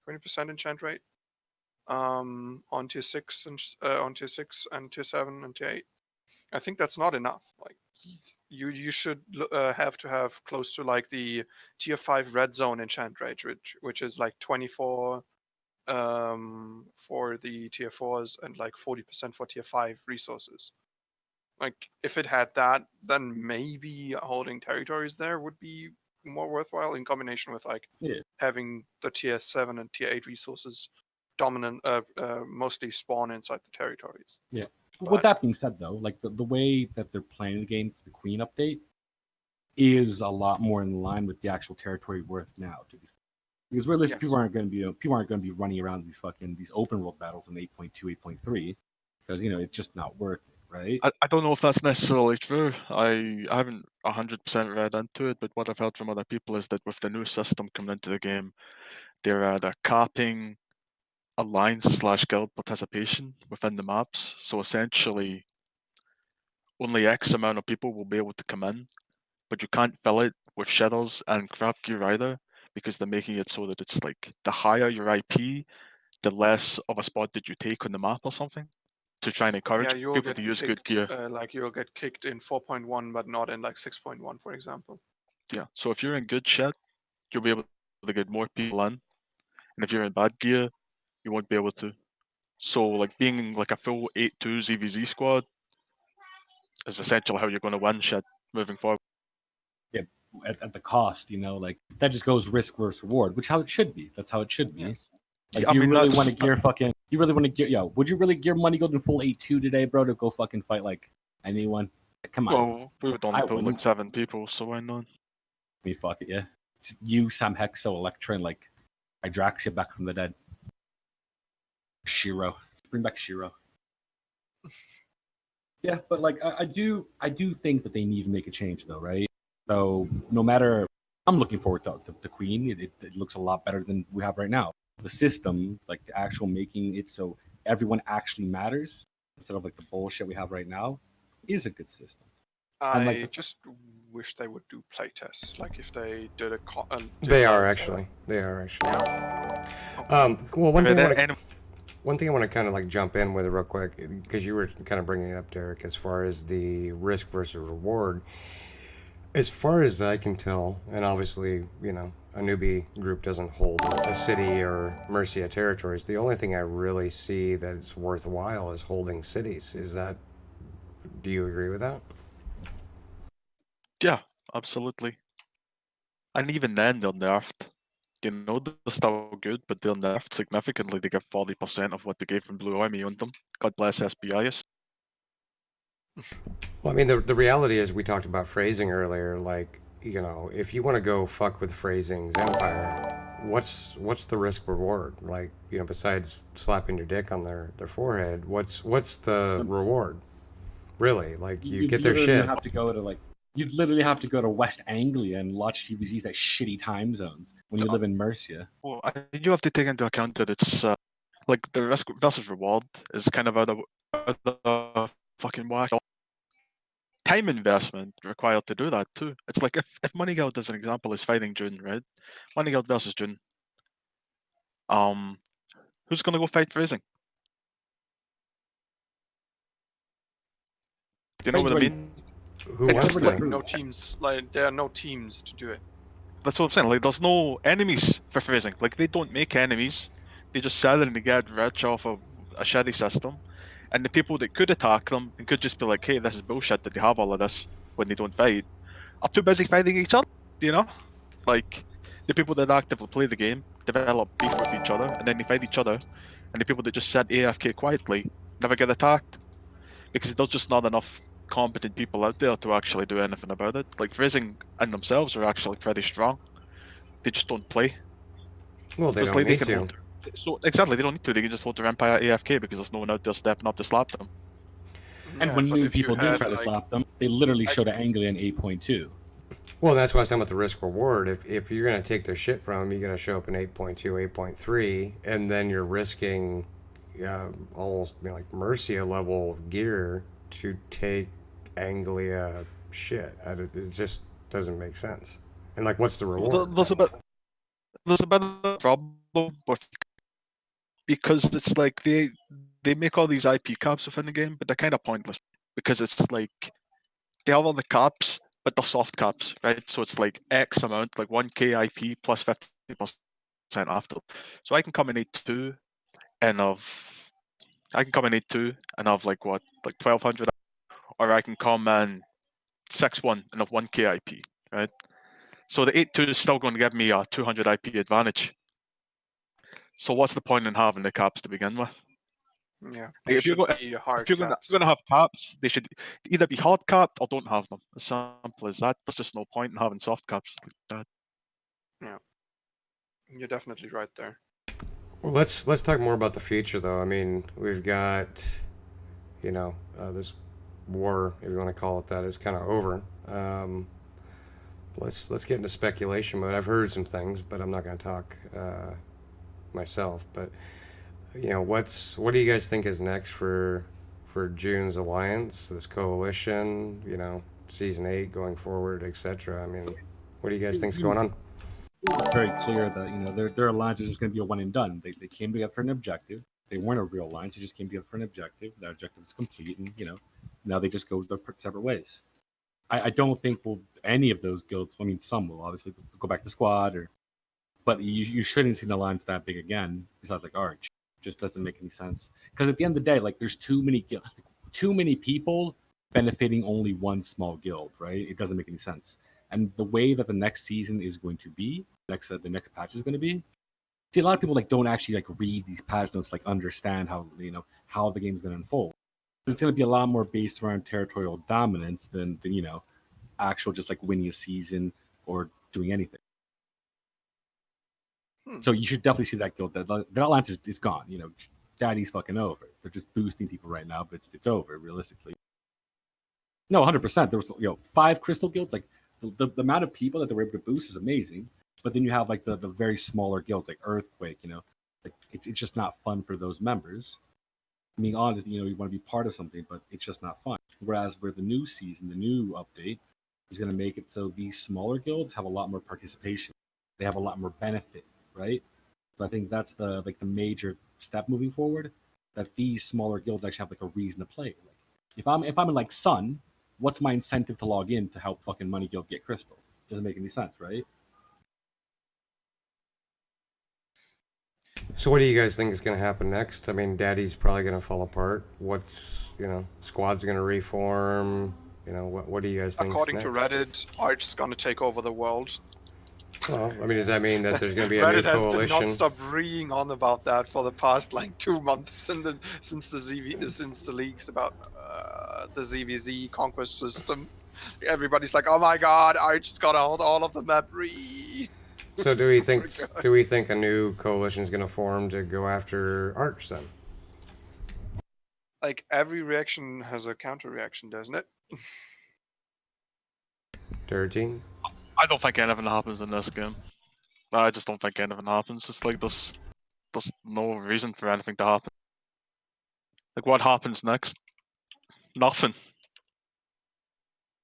20% enchant rate. On tier 6 and on tier 6 and tier 7 and tier 8. I think that's not enough. Like you should have to have close to like the tier 5 red zone enchant rate, which is like 24 for the tier 4s and like 40% for tier 5 resources. Like if it had that, then maybe holding territories there would be more worthwhile in combination with like having the tier 7 and tier 8 resources dominant mostly spawn inside the territories. Yeah. But with that being said, though, like the way that they're playing the game for the Queen update is a lot more in line with the actual territory worth now. To be fair. Because realistically, Yes. people aren't going to be running around these open world battles in 8.2, 8.3 because it's just not worth it, right? I don't know if that's necessarily true. I haven't 100% read into it, but what I've heard from other people is that with the new system coming into the game, they're capping alliance/guild participation within the maps. So essentially, only X amount of people will be able to come in, but you can't fill it with shadows and crap gear either, because they're making it so that it's like the higher your IP, the less of a spot that you take on the map or something, to try and encourage Yeah, you'll people get to use good kicked. gear. Like you'll get kicked in 4.1, but not in like 6.1, for example. Yeah, so if you're in good shit, you'll be able to get more people in, and if you're in bad gear, you won't be able to. So like being like a full 8-2 ZVZ squad is essentially how you're going to win shit moving forward. Yeah, at the cost, like that just goes risk versus reward, which how it should be. That's how it should be. Yes. Like, Yeah, I you mean, really that's- want to gear fucking? You really want to gear? Yo, would you really gear Money Gold in full 8-2 today, bro, to go fucking fight like anyone? Come on, Well, we would only I pull like wouldn't. 7 people, so why not? me fuck it, yeah. It's you, Sam Hexo, Electra, and like Hydraxia back from the dead. Shiro, bring back Shiro. Yeah, but like I do think that they need to make a change though, right? So no matter, I'm looking forward to the Queen. It looks a lot better than we have right now. The system, like the actual making it so everyone actually matters instead of like the bullshit we have right now, is a good system. And, like, I just wish they would do playtests. Like if they did a. They are actually. Well, one thing I want to kind of like jump in with real quick, because you were kind of bringing it up, Derek, as far as the risk versus reward. As far as I can tell, and obviously, a newbie group doesn't hold a city or Mercia territories. The only thing I really see that is worthwhile is holding cities. Do you agree with that? Yeah, absolutely. And even then, they're nerfed. They're still good, but they're nerfed significantly. They give 40% of what they gave from Blue Army on them. God bless SBIS. Well, I mean, the reality is we talked about phrasing earlier. Like, if you want to go fuck with phrasing's empire, what's the risk reward? Like, besides slapping your dick on their forehead, what's the reward? Really? Like, you get their shit. You'd literally have to go to West Anglia and watch TVZs at shitty time zones when you live in Mercia. Well, you have to take into account that it's like the risk versus reward is kind of out of fucking whack. Time investment required to do that too. It's like if Money Guild, as an example, is fighting June, right? Money Guild versus June. Who's gonna go fight phrasing? Do you know what I mean? Who wants Exactly. to? No teams, like there are no teams to do it. That's what I'm saying. Like, there's no enemies for freezing. Like, they don't make enemies. They just sell it and they get rich off of a shitty system. And the people that could attack them and could just be like, "Hey, this is bullshit that they have all of this," when they don't fight, are too busy fighting each other. You know, like the people that actively play the game develop beef with each other, and then they fight each other. And the people that just sit AFK quietly never get attacked because there's just not enough competent people out there to actually do anything about it. Like, freezing in themselves are actually pretty strong. They just don't play. Well, they Because don't like they need can to. hold. So exactly, they don't need to. They can just hold their empire AFK because there's no one out there stepping up to slap them. And Yeah, when but new if you people do had, try to like, slap them, they literally like- showed an angle in 8.2. Well, that's why I was talking about the risk reward. If you're gonna take their shit from them, you gotta show up in 8.2, 8.3, and then you're risking almost like Mercia level gear to take Anglia shit. It just doesn't make sense. And like, what's the reward? There's a bit of a problem with, because it's like they make all these IP caps within the game, but they're kind of pointless because it's like they have all the caps, but they're soft caps, right? So it's like X amount, like 1k IP plus 50% after. So I can come in 8.2 and have like what, like 1200, or I can come in 6.1 and have 1k IP, right? So the 8.2 is still going to give me a 200 IP advantage. So what's the point in having the caps to begin with? yeah, Like, if you're going to have caps, they should either be hard capped or don't have them. As simple as that. There's just no point in having soft caps like that. You're definitely right there. Well, let's talk more about the future, though. I mean, we've got, this war, if you want to call it that, is kind of over. Let's get into speculation mode. I've heard some things, but I'm not going to talk myself. But what do you guys think is next for June's alliance, this coalition? Season 8 going forward, etc. I mean, what do you guys think's going on? It's very clear that their alliance is just going to be a one and done. They came together for an objective. They weren't a real alliance. They just came together for an objective. That objective is complete, and now they just go their separate ways. I don't think any of those guilds. I mean, some will obviously go back to squad, but you shouldn't see an alliance that big again. Besides, like Arch, just doesn't make any sense. Because at the end of the day, like there's too many people benefiting only one small guild, right? It doesn't make any sense. And the way that the next season is going to be, the next patch is going to be. See, a lot of people don't actually read these patch notes, understand how the game is going to unfold. It's going to be a lot more based around territorial dominance than actual just winning a season or doing anything. So you should definitely see that guild. That alliance is gone. Daddy's fucking over. They're just boosting people right now, but it's over realistically. No, 100%. There was 5 crystal guilds. The amount of people that they were able to boost is amazing. But then you have the very smaller guilds like Earthquake. It's just not fun for those members. I mean, honestly, you want to be part of something, but it's just not fun. Whereas where the new season, the new update, is going to make it so these smaller guilds have a lot more participation. They have a lot more benefit, right? So I think that's the major step moving forward. That these smaller guilds actually have a reason to play. If I'm in Sun, what's my incentive to log in to help fucking Money Guild get crystal? Doesn't make any sense, right? So what do you guys think is going to happen next? I mean, Daddy's probably going to fall apart. Squad's going to reform. What do you guys think? According to Reddit, Arch's gonna take over the world. Well, I mean, does that mean that there's going to be a Reddit new has been coalition? non-stop reeing on about that for the past 2 months, since the leaks about the ZVZ conquest system. Everybody's like, "Oh my God, Arch's gonna hold all of the map." So do we think a new coalition is going to form to go after Arch then? Every reaction has a counter reaction, doesn't it? Dirty? I don't think anything happens in this game. I just don't think anything happens. It's like there's no reason for anything to happen. Like, what happens next? Nothing.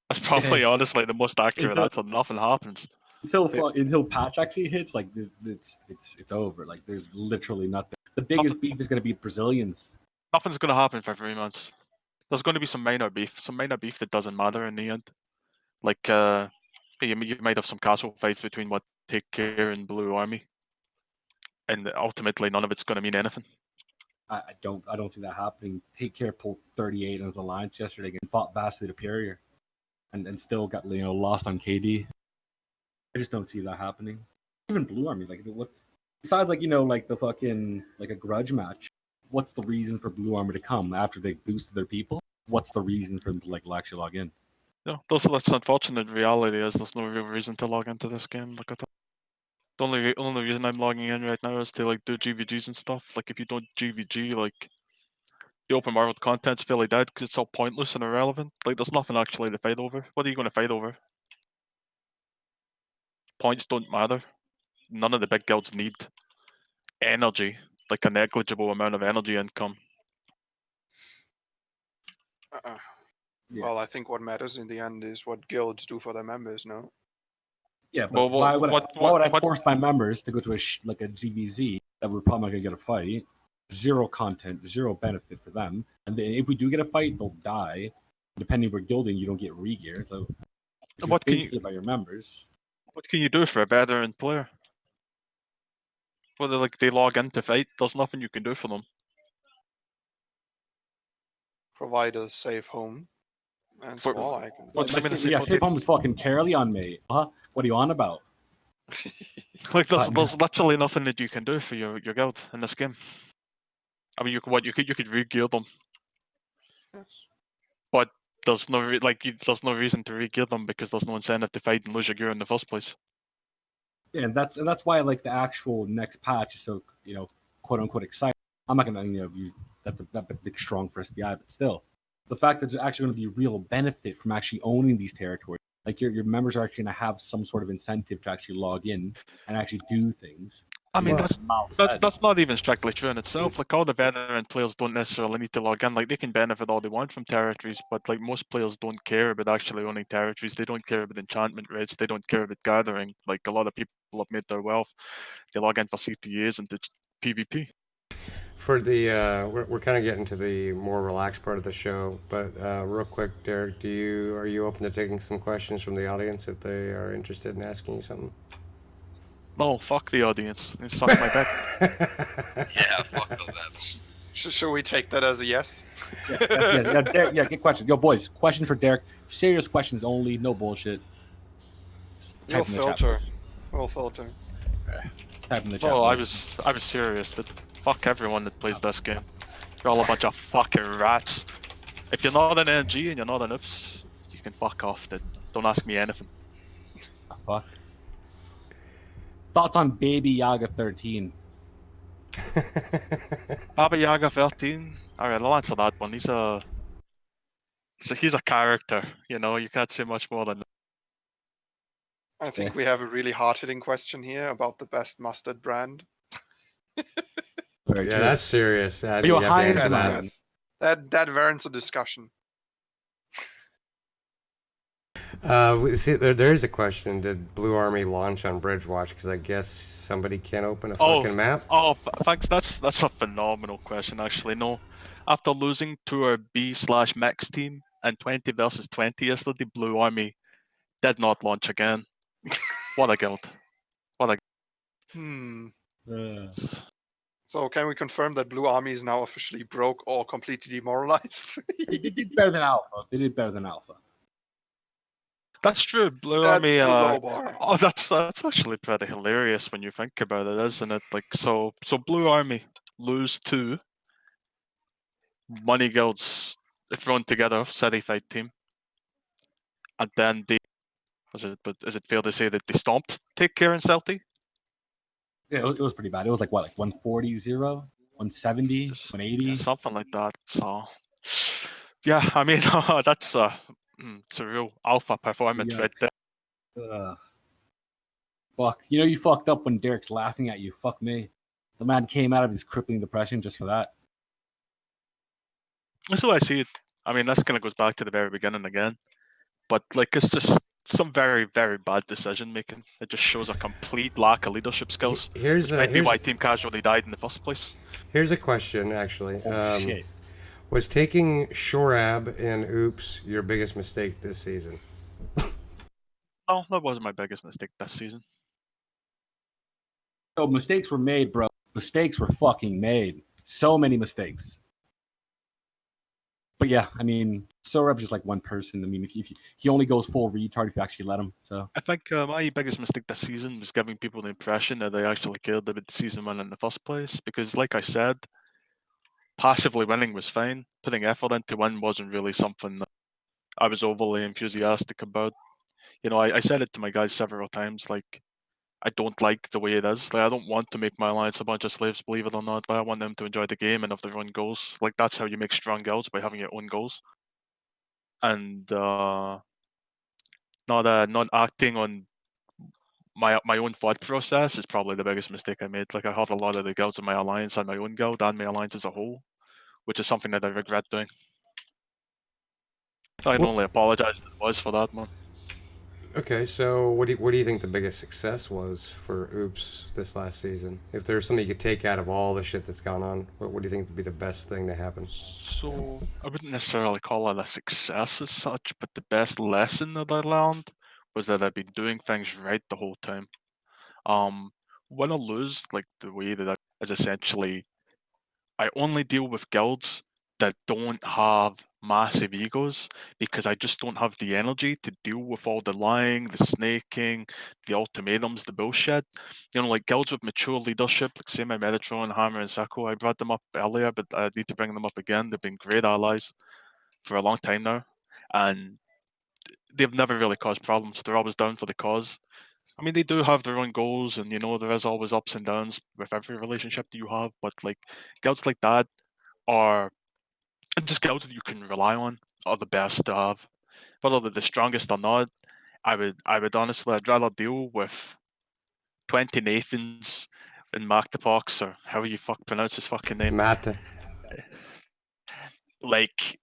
That's probably honestly the most accurate answer. Nothing happens. Until patch actually hits, it's over. There's literally nothing. The biggest beef is going to be Brazilians. Nothing's gonna happen for 3 months. there's going to be some minor beef that doesn't matter in the end. Like you might have some castle fights between what Take Care and Blue Army, and ultimately none of it's going to mean anything. I don't see that happening. Take Care pulled 38 as alliance yesterday and fought vastly superior, and still got lost on KD. I just don't see that happening. Even Blue Army, like what? Besides, like the fucking a grudge match. What's the reason for Blue Army to come after they boosted their people? What's the reason for them to actually log in? No, that's unfortunate. Reality is there's no real reason to log into this game. Like I thought. The only reason I'm logging in right now is to do GVGs and stuff. Like if you don't GVG, like the open world content's fairly dead because it's all pointless and irrelevant. Like there's nothing actually to fight over. What are you going to fight over? Points don't matter. None of the big guilds need energy, like a negligible amount of energy income. Yeah. Well, I think what matters in the end is what guilds do for their members, no? Yeah, but why would I force my members to go to a GVZ that we're probably not going to get a fight? Zero content, zero benefit for them. And then if we do get a fight, they'll die. Depending where guilding, you don't get re-gear. So What can you get by your members? What can you do for a veteran player? Whether they log in to fight, there's nothing you can do for them. Provide a safe home. That's all I can do. What do you mean? Safe home is fucking Caerleon, mate. Huh? What are you on about? Like there's literally nothing that you can do for your guild in this game. I mean, you could re-gear them, Yes. but there's no reason to re-gear them because there's no incentive to fight and lose your gear in the first place. Yeah, and that's why the actual next patch is so quote unquote exciting. I'm not gonna use that big strong for SBI, but still, the fact that there's actually going to be real benefit from actually owning these territories. Like your members are actually going to have some sort of incentive to actually log in and actually do things. I mean, that's not even strictly true in itself. Like all the veteran players don't necessarily need to log in. Like they can benefit all they want from territories, but like most players don't care about actually owning territories. They don't care about enchantment rates. They don't care about gathering. Like a lot of people have made their wealth. They log in for CTAs and PvP. For the we're kind of getting to the more relaxed part of the show, but real quick, Derek, are you open to taking some questions from the audience if they are interested in asking you something? No, fuck the audience. They suck my dick. Yeah, fuck that. Should we take that as a yes? Derek, good question. Yo, boys, question for Derek. Serious questions only, no bullshit. We'll filter. We'll filter. Type in the chat. No, I was serious. That fuck everyone that plays this game. You're all a bunch of fucking rats. If you're not an NG and you're not an oops, you can fuck off. Then don't ask me anything. Fuck. Thoughts on Baby Yaga 13? Baba Yaga 13. Alright, I'll answer that one. He's a character, you can't say much more than that. I think we have a really hard-hitting question here about the best mustard brand. That's serious. Are you a high end man? That warrants a discussion. See, there is a question. Did Blue Army launch on Bridgewatch? Because I guess somebody can't open a fucking map. Oh, thanks. That's a phenomenal question, actually. No, after losing to our B/Max team and 20 versus 20 yesterday, Blue Army did not launch again. What a guild! So can we confirm that Blue Army is now officially broke or completely demoralized? They did better than Alpha. That's true. Blue Army. Oh, that's actually pretty hilarious when you think about it, isn't it? Like so Blue Army lose to money guilds thrown together city fight team, and then is it fair to say that they stomped Take Care and Celtic? Yeah, it was pretty bad. It was like 140, 170, 180, yeah, something like that. So yeah, I mean that's it's a real alpha performance right there. Fuck. You fucked up when Derek's laughing at you. Fuck me. The man came out of his crippling depression just for that. That's how I see it. I mean, that's kind of goes back to the very beginning again. But it's just some very, very bad decision making. It just shows a complete lack of leadership skills. Maybe why Team Casualty died in the first place. Here's a question, actually. Shit. Was taking Shorab and Oops your biggest mistake this season? No, that wasn't my biggest mistake this season. So mistakes were made, bro. Mistakes were fucking made. So many mistakes. But yeah, I mean, Sorab's just like one person. I mean, if he only goes full retard if you actually let him. So I think my biggest mistake this season was giving people the impression that they actually cared about the season win in the first place. Because, like I said, passively winning was fine. Putting effort into win wasn't really something that I was overly enthusiastic about. I said it to my guys several times. Like, I don't like the way it is. Like, I don't want to make my alliance a bunch of slaves, believe it or not. But I want them to enjoy the game and have their own goals. Like, that's how you make strong guilds, by having your own goals. And not acting on my own thought process is probably the biggest mistake I made. Like, I had a lot of the guilds in my alliance and my own guild and my alliance as a whole, which is something that I regret doing. I can only apologize to the boys for that, man. Okay, so what do you think the biggest success was for Oops this last season? If there's something you could take out of all the shit that's gone on, what do you think would be the best thing to happen? So I wouldn't necessarily call it a success as such, but the best lesson that I learned was that I've been doing things right the whole time. Win or lose, like the way that is essentially, I only deal with guilds that don't have massive egos because I just don't have the energy to deal with all the lying, the snaking, the ultimatums, the bullshit. Like guilds with mature leadership, like say my Metatron, Hammer, and Sacco. I brought them up earlier, but I need to bring them up again. They've been great allies for a long time now, and they've never really caused problems. They're always down for the cause. I mean, they do have their own goals, and there is always ups and downs with every relationship that you have. But like guilds like that are just guilds that you can rely on, are the best to have. Whether they're the strongest or not, I would honestly, I'd rather deal with 20 Nathans in Magdapox, or how you pronounce his fucking name, Matt, like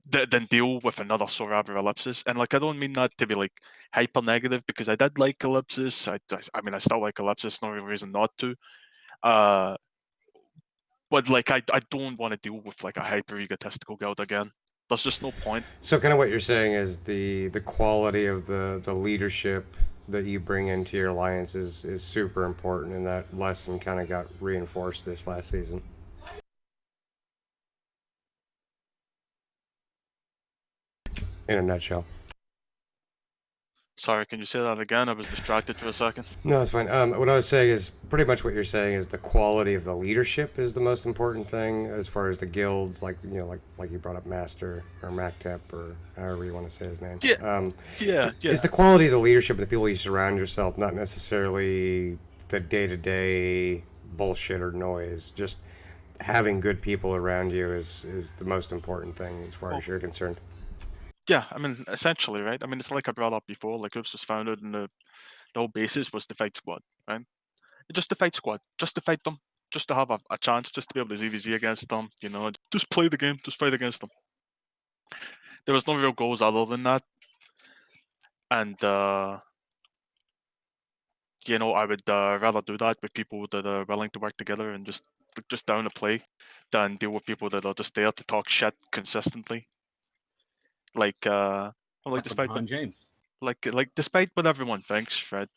than deal with another Sorab or Ellipsis. And like, I don't mean that to be like hyper negative, because I did like Ellipsis. I mean, I still like Ellipsis. No real reason not to. But like, I don't want to deal with like a hyper egotistical guild again. There's just no point. so kind of what you're saying is the quality of the leadership that you bring into your alliance is super important, and that lesson kind of got reinforced this last season. In a nutshell. Sorry, can you say that again? I was distracted for a second. No, it's fine. What I was saying is pretty much what you're saying is the quality of the leadership is the most important thing as far as the guilds, like like you brought up Master or Mactep or however you want to say his name. Yeah. Yeah. It's the quality of the leadership of the people you surround yourself, not necessarily the day-to-day bullshit or noise. Just having good people around you is the most important thing as far as you're concerned. Yeah, I mean, essentially, right? I mean, it's like I brought up before, like Oops was founded and the whole basis was the fight squad, right? Just the fight squad, just to fight them, just to have a chance, just to be able to ZVZ against them, just play the game, just fight against them. There was no real goals other than that. And, I would rather do that with people that are willing to work together and just down to play than deal with people that are just there to talk shit consistently. Like despite LeBron James. despite what everyone thinks, right?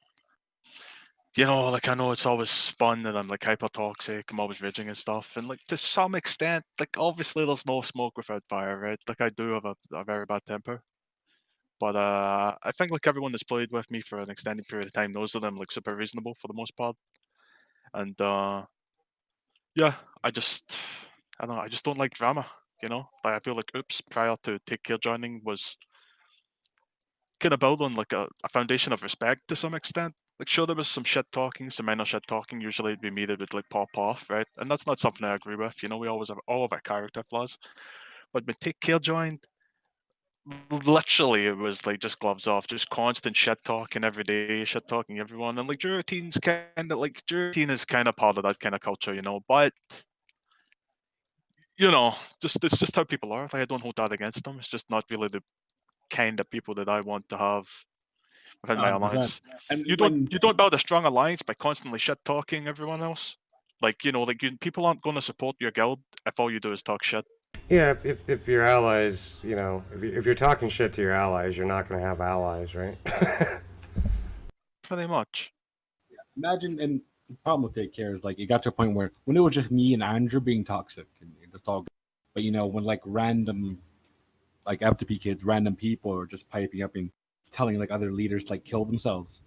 Like, I know it's always fun that I'm like hyper toxic, I'm always raging and stuff, and like to some extent, like obviously there's no smoke without fire, right? Like I do have a very bad temper, but I think like everyone that's played with me for an extended period of time knows that I'm like super reasonable for the most part, and yeah, I don't know, I just don't like drama, Like I feel like Oops prior to Take Care joining was kind of built on like a foundation of respect to some extent. Like, sure, there was some shit talking, some minor shit talking. Usually, it'd be me that would like pop off, right? And that's not something I agree with. We always have all of our character flaws. But when Take Care joined, literally, it was like just gloves off, just constant shit talking every day, shit talking everyone. And like Durateen's kind of like Durateen is kind of part of that kind of culture, But it's just how people are. Like I don't hold that against them. It's just not really the kind of people that I want to have within my 100%. alliance. And You don't build a strong alliance by constantly shit talking everyone else. People aren't going to support your guild if all you do is talk shit. Yeah, if your allies, if you're talking shit to your allies, you're not going to have allies, right? Pretty much. Imagine, and the problem with Take Care is like it got to a point where when it was just me and Andrew being toxic, and it's all good. But when like random, like FTP kids, random people are just piping up and telling like other leaders to, like kill themselves,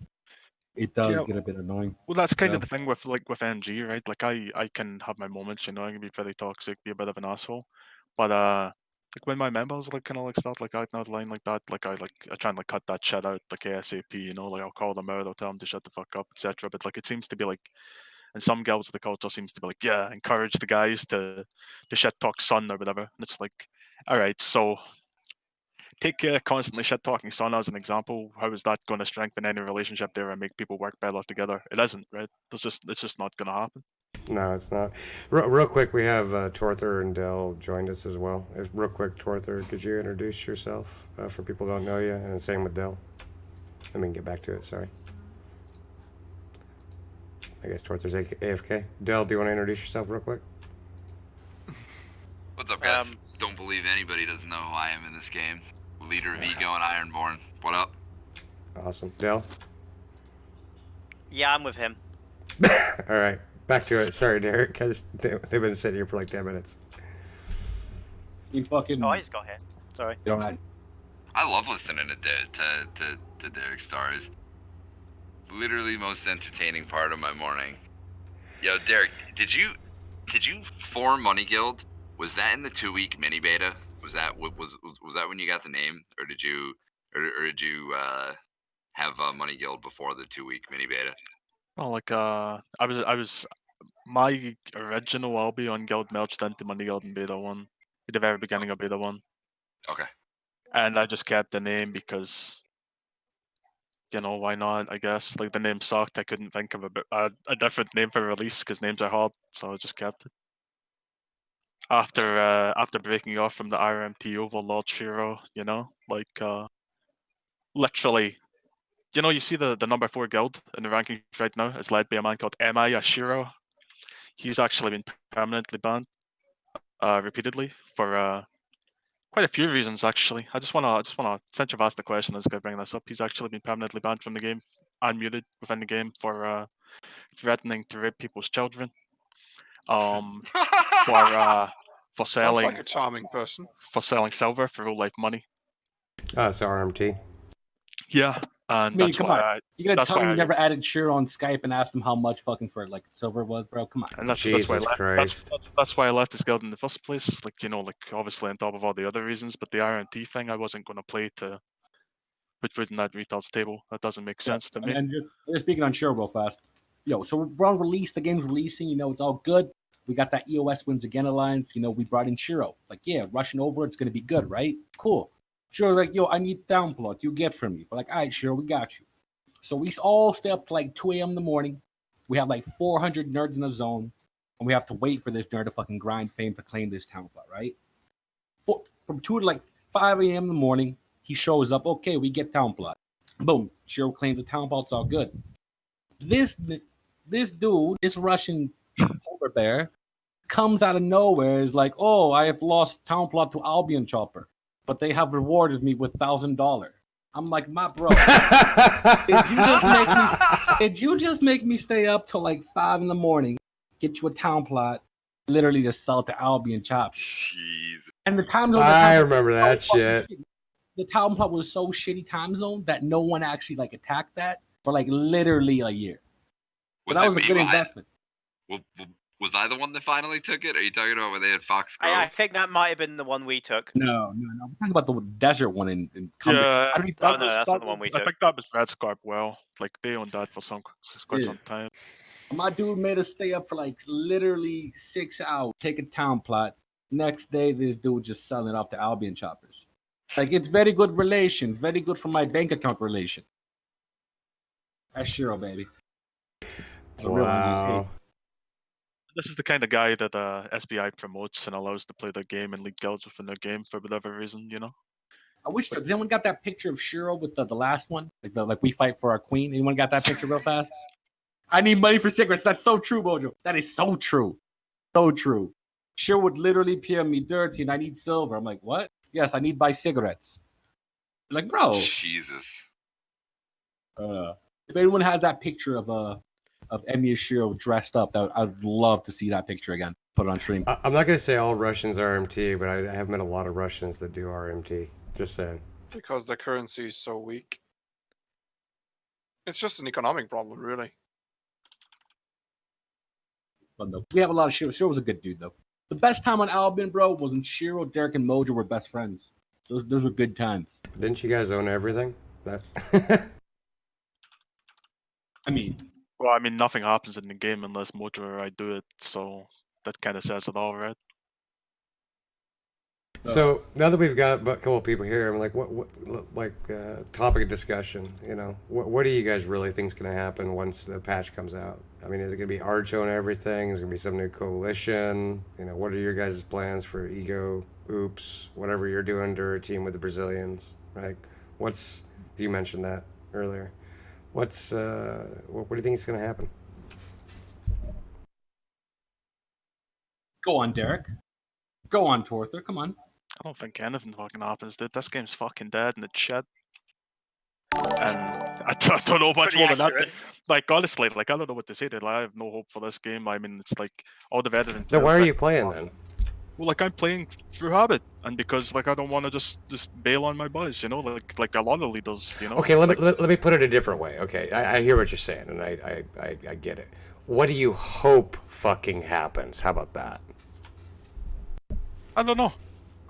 it does Yeah. get a bit annoying. Well, that's kind Yeah. of the thing with NG, right? Like I can have my moments, I can be very toxic, be a bit of an asshole, but like when my members like kind of like start like acting out of line like that, I try and like cut that shit out like ASAP, like I'll call them out, I'll tell them to shut the fuck up, etc. But like it seems to be like in some guilds the culture seems to be like, yeah, encourage the guys to shit talk Sun or whatever, and it's like, all right, so take constantly shit talking Sun as an example. How is that going to strengthen any relationship there and make people work better together? It isn't, right? It's just not going to happen. No, it's not. Real quick, we have Torther and Dell joined us as well. Real quick, Torther, could you introduce yourself for people who don't know you? And the same with Dell. Let me get back to it, sorry. I guess Torther's AFK. Dell, do you want to introduce yourself real quick? What's up, guys? Don't believe anybody doesn't know who I am in this game. Leader of Ego and Ironborn. What up? Awesome. Dell? Yeah, I'm with him. All right, back to it. Sorry, Derrick, because they've been sitting here for like 10 minutes. You fucking. Oh, I just got here. Sorry. You don't have- I love listening to Derrick Stars. Literally most entertaining part of my morning. Yo, Derrick, did you form Money Guild? Was that in the 2-week mini beta? Was that when you got the name, or did you have Money Guild before the 2-week mini beta? Well, like I was my original LB on Guild merged into Money Guild in Beta 1 at the very beginning of Beta 1. Okay. And I just kept the name because, why not? I guess like the name sucked. I couldn't think of a different name for release because names are hard, so I just kept it. After breaking off from the RMT Overlord Shiro, literally, you see the number 4 guild in the rankings right now. It's led by a man called M.I. Ashiro. He's actually been permanently banned repeatedly for quite a few reasons. Actually, I just wanna since you've asked the question, let's go bring this up. He's actually been permanently banned from the game and muted within the game for threatening to rape people's children. For Sounds selling like a charming person. silver for real life money. It's RMT. Yeah, and that's come why on. You gotta that's tell me why you I- never added Shiro on Skype and asked him how much fucking for like silver was, bro. Come on. And that's Jesus why I left. Christ. That's why I left this guild in the first place. Like obviously on top of all the other reasons, but the RNT thing I wasn't going to play to put food in that retard's table. That doesn't make sense to me. And just speaking on Shiro real fast. So we're on release. The game's releasing. It's all good. We got that EOS Wins Again alliance. We brought in Shiro. Like, yeah, rushing over, it's gonna be good, right? Cool. Shiro's like, yo, I need downplot. You get from me. But like, all right, Shiro, we got you. So we all stay up to like 2 a.m. in the morning. We have like 400 nerds in the zone, and we have to wait for this nerd to fucking grind fame to claim this town plot, right? From 2 to like 5 a.m. in the morning, he shows up. Okay, we get town plot. Boom. Shiro claims the town plot. It's all good. This dude, this Russian polar bear, comes out of nowhere. Is like, oh, I have lost town plot to Albion Chopper, but they have rewarded me with $1,000. I'm like, my bro, did you just make me stay up till like 5 in the morning, get you a town plot, literally just sell it to Albion Chopper? Jeez. And the time zone. I remember that shit. The town plot was so shitty time zone that no one actually like attacked that for like literally a year. But that was a good investment. Was I the one that finally took it? Are you talking about where they had Fox Grove? I think that might have been the one we took. No. I'm talking about the desert one in Cumberland. Yeah, no, that's not the one we I took. think that was Red Scarp. Well, like they owned that for quite some time. My dude made us stay up for like literally 6 hours, take a town plot. Next day, this dude just selling it off to Albion Choppers. Like, it's very good relation. Very good for my bank account relation. That's Shiro, baby. It's a real Wow. MVP. This is the kind of guy that SBI promotes and allows to play their game and lead guilds within their game for whatever reason, I wish has anyone got that picture of Shiro with the last one? Like we fight for our queen. Anyone got that picture real fast? I need money for cigarettes. That's so true, Bojo. That is so true. So true. Shiro would literally PM me dirty and I need silver. I'm like, what? Yes, I need to buy cigarettes. Like, bro. Jesus. If anyone has that picture of Emi Shiro dressed up, I'd love to see that picture again. Put it on stream. I'm not gonna say all Russians are RMT, but I have met a lot of Russians that do RMT. Just saying. Because the currency is so weak. It's just an economic problem, really. But no, we have a lot of Shiro. Shiro was a good dude, though. The best time on Albion, bro, was when Shiro, Derrick, and Mojo were best friends. Those were good times. Didn't you guys own everything? That. I mean, Well, I mean, nothing happens in the game unless Mojo or I do it, so that kind of says it all, right? So now that we've got a couple of people here, I'm like, topic of discussion. You know, what do you guys really think is going to happen once the patch comes out? I mean, is it going to be Archo and everything? Is it going to be some new coalition? You know, what are your guys' plans for Ego, Oops, whatever you're doing to a team with the Brazilians? Right? You mentioned that earlier. What do you think is going to happen? go on, Derrick. Go on, Torther. Come on. I don't think anything fucking happens, dude. This game's fucking dead and it's shit. And I don't know much Pretty more than that. accurate. Like, honestly, like, I don't know what to say, dude. I have no hope for this game. I mean, it's like all the veterans. Then why are you playing then? Well, like, I'm playing through habit, and because like I don't want to just bail on my boys, you know, like a lot of leaders, you know. Okay, let me put it a different way. Okay, I hear what you're saying, and I get it. What do you hope fucking happens? How about that? I don't know.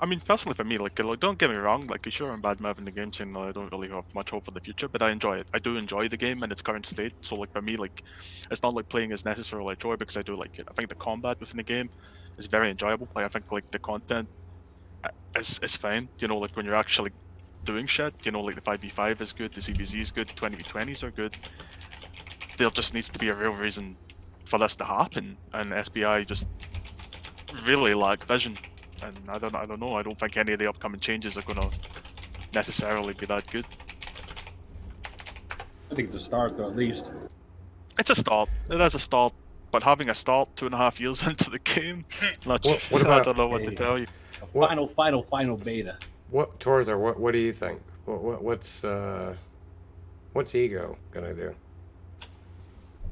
I mean, personally for me, like don't get me wrong, like sure I'm bad mouthing the game saying I don't really have much hope for the future, but I enjoy it. I do enjoy the game in its current state. So like for me, like it's not like playing is necessarily a joy because I do like it. I think the combat within the game is very enjoyable. Like I think like the content is fine. You know, like when you're actually doing shit, you know, like the 5v5 is good, the CBZ is good, 20v20s are good. There just needs to be a real reason for this to happen, and SBI just really lack vision. And I don't know. I don't think any of the upcoming changes are going to necessarily be that good. I think it's a start, though, at least. It's a start. It is a start. But having a start 2.5 years into the game, What I about- don't know what to tell you. Final beta. What Torzer? What do you think? What's Ego gonna do?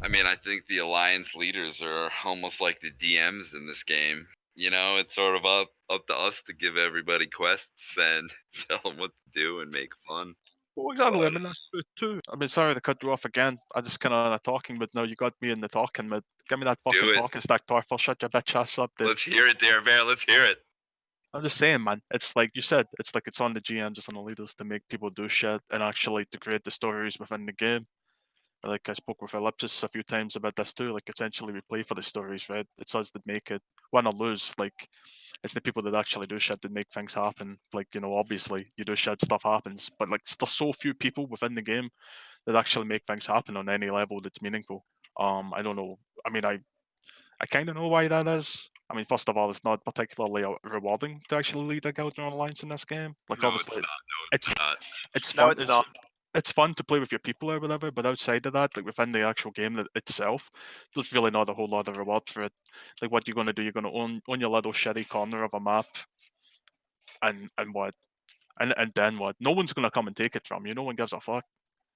I mean, I think the alliance leaders are almost like the DMs in this game. You know, it's sort of up to us to give everybody quests and tell them what to do and make fun. Well, exactly. I mean, that's good too. I mean, sorry to cut you off again. I just kind of talking, but no, you got me in the talking mode. Give me that fucking it. talking stack, Torful. Shut your bitch ass up, dude. Let's hear it, Dare Bear. Let's hear it. I'm just saying, man. It's like you said. It's like it's on the GMs, it's on the leaders to make people do shit and actually to create the stories within the game. Like I spoke with Ellipsis a few times about this too. Like essentially, we play for the stories, right? It's us that make it. Win or lose, like it's the people that actually do shit that make things happen. Like you know, obviously you do shit, stuff happens, but like there's so few people within the game that actually make things happen on any level that's meaningful. I don't know. I mean, I kind of know why that is. I mean, first of all, it's not particularly rewarding to actually lead a Galdron Alliance in this game. Like, No, obviously, it's not. it's No, fun. it's not. It's fun to play with your people or whatever, but outside of that, like within the actual game itself, there's really not a whole lot of reward for it. Like, what you're going to do, you're going to own your little shitty corner of a map, and what? And then what? No one's going to come and take it from you. No one gives a fuck.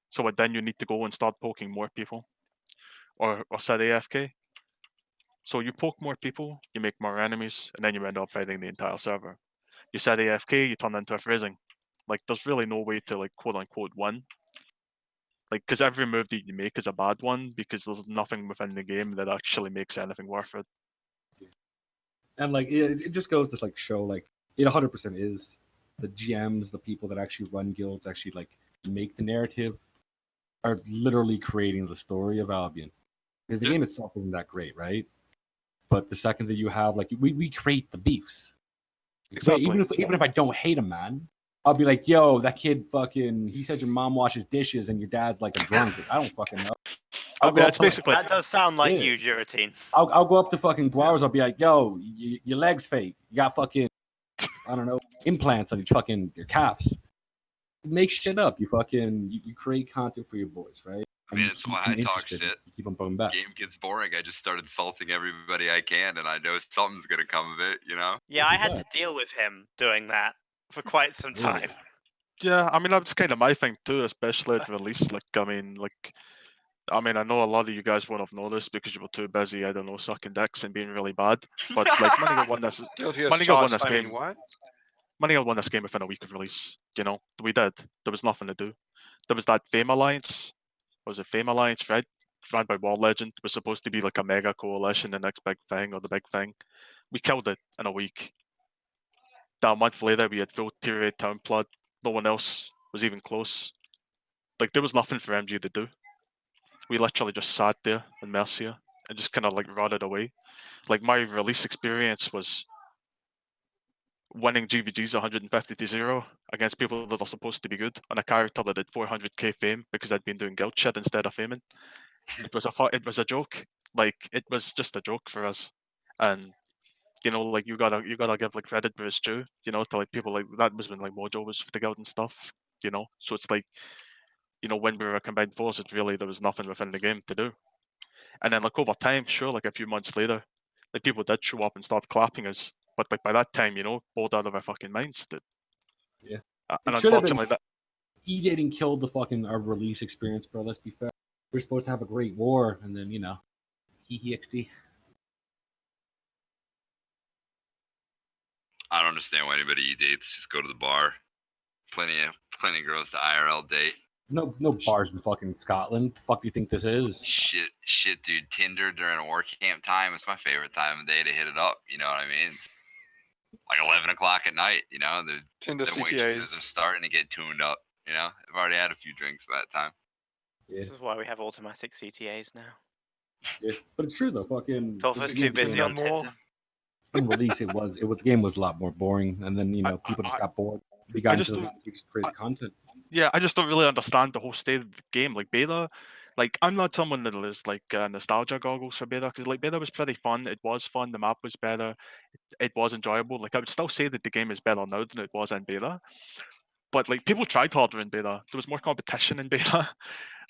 So then you need to go and start poking more people, or set AFK. So you poke more people, you make more enemies, and then you end up fighting the entire server. You set AFK, you turn into a freezing. Like, there's really no way to, like, quote-unquote win. Like, because every move that you make is a bad one, because there's nothing within the game that actually makes anything worth it. And, like, it just goes to, like, show, like, it 100% is the GMs, the people that actually run guilds, actually, like, make the narrative, are literally creating the story of Albion. Because the game itself isn't that great, right? But the second that you have, like, we create the beefs. Exactly. Even if I don't hate a man, I'll be like, yo, that kid fucking, he said your mom washes dishes and your dad's like a drunk. I don't fucking know. I mean, that's basically... That does sound like Yeah. you, Juratine. I'll go up to fucking Blowers. I'll be like, yo, your leg's fake. You got fucking, I don't know, implants on your calves. Make shit up. You create content for your boys, right? I mean, you it's keep why them I talk interested. shit. You keep them coming back. Game gets boring. I just start insulting everybody I can, and I know something's gonna come of it. You know. Yeah, I What's had that? to deal with him doing that for quite some Really? time. Yeah, I mean that's kind of my thing too, especially at release. I mean, I know a lot of you guys won't have noticed because you were too busy, I don't know, sucking dicks and being really bad. But like, Money Guild won this. Guilty as Money Guild won charged. this I mean, game. what? Money Guild won this game within a week of release. You know, we did. There was nothing to do. There was that Fame Alliance. What was it Fame Alliance, right? Ran by War Legend. It was supposed to be like a mega coalition, the next big thing or the big thing. We killed it in a week. That a month later, we had full tier 8 town plot. No one else was even close. Like, there was nothing for MG to do. We literally just sat there in Mercia and just kind of like rotted away. Like, my release experience was winning GVGs 150 to 0 against people that are supposed to be good on a character that did 400k fame because I'd been doing guild shit instead of faming. It was a joke. Like, it was just a joke for us. And like you gotta give like credit where it's due, to like people like that was when like Mojo was for the guild and stuff, So it's like, when we were a combined force, it really there was nothing within the game to do. And then like over time, sure, like a few months later, like people did show up and start clapping us. But like by that time, bored out of our fucking minds. Yeah. And It should have been unfortunately, that E-dating killed the fucking our release experience, bro. Let's be fair. We're supposed to have a great war, and then hee XD. I don't understand why anybody dates. Just go to the bar. Plenty of girls to IRL date. No bars in fucking Scotland. The fuck do you think this is? Shit, dude. Tinder during a war camp time is my favorite time of day to hit it up. You know what I mean? It's like 11 o'clock at night. Tinder the waitresses are CTAs. starting to get tuned up. I've already had a few drinks by that time. Yeah. This is why we have automatic CTAs now. Yeah, but it's true though. Fucking Dolphus too busy on more. Tinder. in release, the game was a lot more boring, and then people just got bored. We got into the we just created content. Yeah, I just don't really understand the whole state of the game. Like beta, like I'm not someone that is like nostalgia goggles for beta because like beta was pretty fun. It was fun. The map was better. It was enjoyable. Like I would still say that the game is better now than it was in beta. But like people tried harder in beta. There was more competition in beta.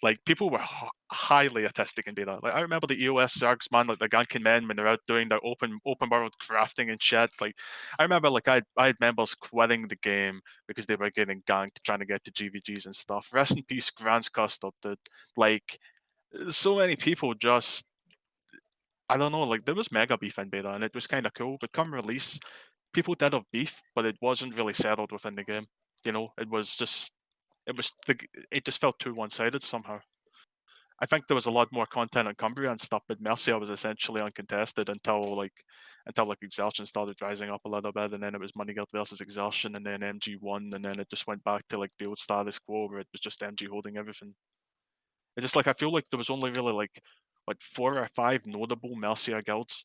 Like people were highly autistic in beta. Like I remember the EOS Zergs, man, like the Gankin men when they're out doing their open world crafting and shit. Like I remember like I had members quitting the game because they were getting ganked trying to get to GVGs and stuff. Rest in peace, Grants Custard. That like so many people just I don't know, like there was mega beef in beta and it was kind of cool. But come release, people did have beef, but it wasn't really settled within the game. It was just it just felt too one-sided somehow. I think there was a lot more content on Cumbria and stuff, but Mercia was essentially uncontested until Exertion started rising up a little bit, and then it was Money Guild versus Exertion, and then MG won, and then it just went back to like the old status quo where it was just MG holding everything. It just I feel like there was only really like 4 or 5 notable Mercia guilds,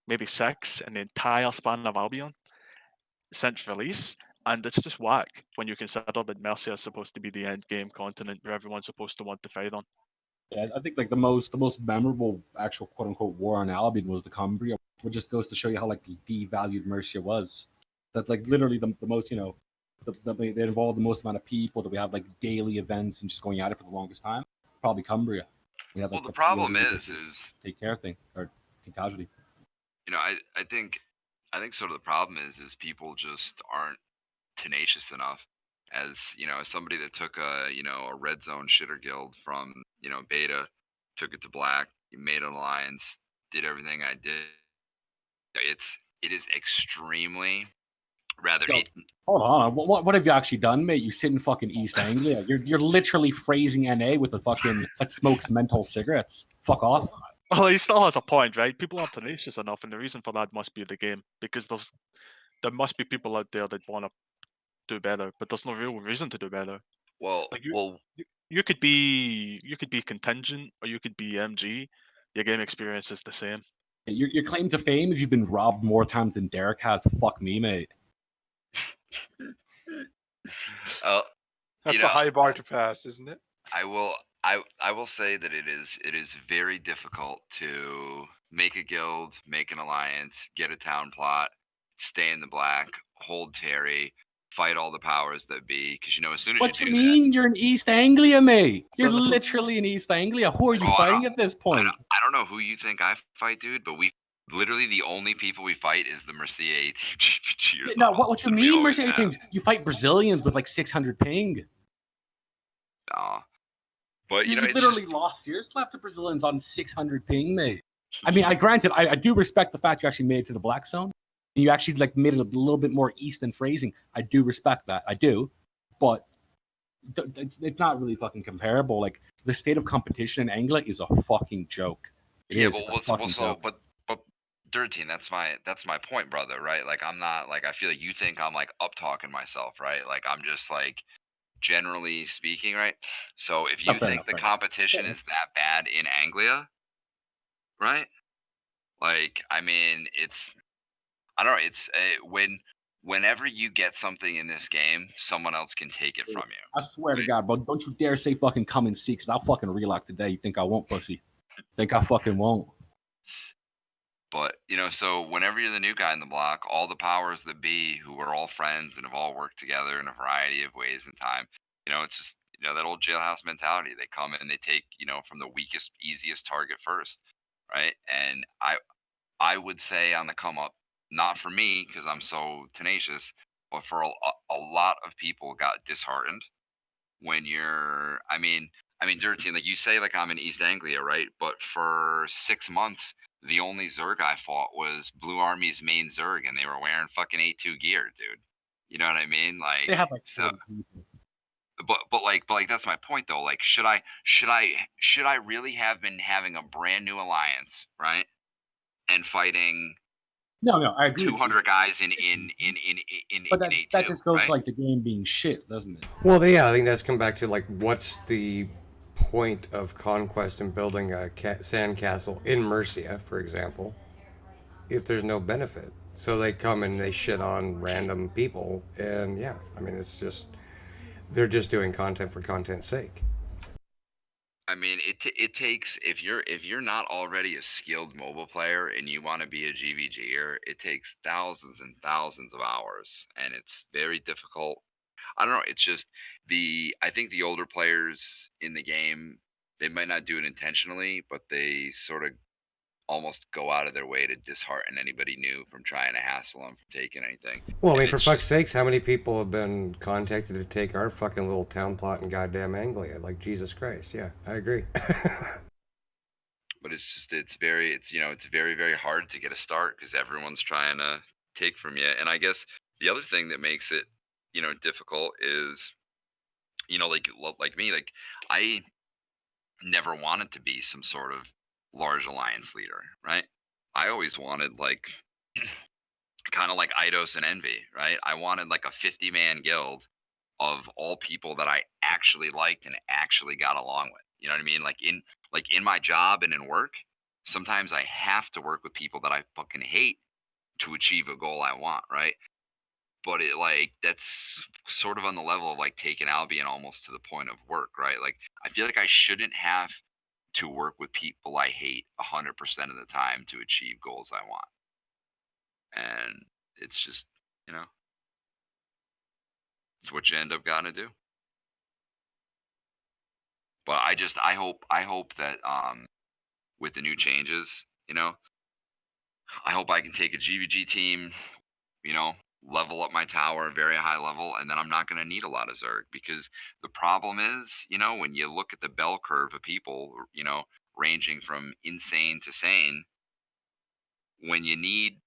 maybe 6 in the entire span of Albion since release. And it's just whack when you consider that Mercia is supposed to be the end game continent where everyone's supposed to want to fight on. Yeah, I think like the most memorable actual quote unquote war on Albion was the Cumbria, which just goes to show you how like devalued Mercia was. That's like literally the most they involved the most amount of people that we have like daily events and just going at it for the longest time. Probably Cumbria. We had like Well, the problem POV is take care thing or take casualty. I think sort of the problem is people just aren't tenacious enough. As as somebody that took a red zone shitter guild from beta, took it to black, made an alliance, did everything I did. It is extremely rather. Hold on, what have you actually done, mate? You sit in fucking East Anglia. You're literally phrasing NA with a fucking that smokes menthol cigarettes. Fuck off. Well, he still has a point, right? People aren't tenacious enough, and the reason for that must be the game, because there must be people out there that want to do better, but there's no real reason to do better. Well, like you could be contingent or you could be MG. Your game experience is the same. Your claim to fame is you've been robbed more times than Derrick has. Fuck me, mate. That's a high bar to pass, isn't it? I will say that it is very difficult to make a guild, make an alliance, get a town plot, stay in the black, hold Terry, fight all the powers that be, because as soon as What you you do mean? You're in East Anglia, mate. You're Well, this is- literally in East Anglia. Who are you Oh, I fighting at this point? I don't know who you think I fight, dude, but we literally the only people we fight is the Mercier team GVG. No, what you and we mean, always Mercedes have. teams? You fight Brazilians with like 600 ping. Nah. But You it's literally just, lost your slap to Brazilians on 600 ping, mate. I mean, I do respect the fact you actually made it to the black zone. And you actually like made it a little bit more east than phrasing. I do respect that. I do. But it's not really fucking comparable. Like the state of competition in Anglia is a fucking joke. It yeah, is. It's a fucking joke. but Dirty, that's my point, brother, right? Like I'm not like I feel like you think I'm like up talking myself, right? Like I'm just like generally speaking, right? So if you Fair think enough, the fair enough. competition is that bad in Anglia, right? Like I mean, I don't know. It's whenever you get something in this game, someone else can take it from you. I swear to Right. God, bro, don't you dare say fucking come and see, because I'll fucking relock today. You think I won't, pussy? Think I fucking won't? But so whenever you're the new guy in the block, all the powers that be, who are all friends and have all worked together in a variety of ways and time, it's just that old jailhouse mentality. They come in, they take from the weakest, easiest target first, right? And I would say on the come up, not for me because I'm so tenacious, but for a lot of people got disheartened when you're. I mean, Dirty, like you say, like I'm in East Anglia, right? But for 6 months, the only Zerg I fought was Blue Army's main Zerg, and they were wearing fucking A2 gear, dude. You know what I mean? Like, They have like so, 40 people. but that's my point though. Like, should I really have been having a brand new alliance, right? And fighting No, I agree with you. 200 guys in But A2, that just goes right? to like the game being shit, doesn't it? Well, yeah, I think that's come back to like what's the point of conquest and building a sandcastle in Mercia, for example, if there's no benefit. So they come and they shit on random people, and yeah, I mean it's just they're just doing content for content's sake. I mean, it takes if you're not already a skilled mobile player and you want to be a GVGer, it takes thousands and thousands of hours, and it's very difficult. I don't know. It's just I think the older players in the game, they might not do it intentionally, but they sort of almost go out of their way to dishearten anybody new from trying to hassle them from taking anything. Well, I And mean, for it's fuck's just, sakes, how many people have been contacted to take our fucking little town plot in goddamn Anglia? Like, Jesus Christ. Yeah, I agree. but it's very, very hard to get a start because everyone's trying to take from you. And I guess the other thing that makes it, difficult is, like me, like I never wanted to be some sort of large alliance leader, right? I always wanted like kind of like Eidos and Envy, right? I wanted like a 50-man guild of all people that I actually liked and actually got along with. You know what I mean? Like in my job and in work, sometimes I have to work with people that I fucking hate to achieve a goal I want, right? But that's sort of on the level of like taking Albion almost to the point of work, right? Like I feel like I shouldn't have to work with people I hate 100% of the time to achieve goals I want. And it's just, it's what you end up gotta do. But I hope that with the new changes, I hope I can take a GVG team, level up my tower very high level, and then I'm not going to need a lot of Zerg because the problem is, when you look at the bell curve of people, ranging from insane to sane, when you need,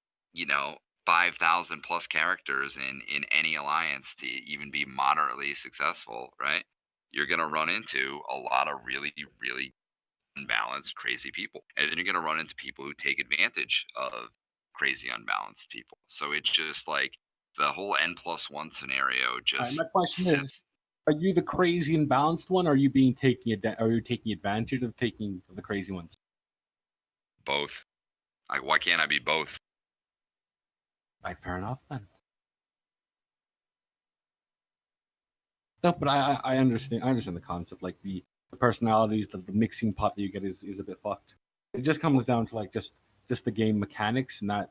5,000 plus characters in any alliance to even be moderately successful, right? You're going to run into a lot of really, really unbalanced, crazy people. And then you're going to run into people who take advantage of crazy, unbalanced people. So it's just like the whole N+1 scenario All right, just my question sits. is: are you the crazy and balanced one, or are you are you taking advantage of taking the crazy ones? Both. Like, why can't I be both? Right, fair enough then. No, but I understand. I understand the concept. Like the personalities, the mixing pot that you get is a bit fucked. It just comes down to like just the game mechanics, not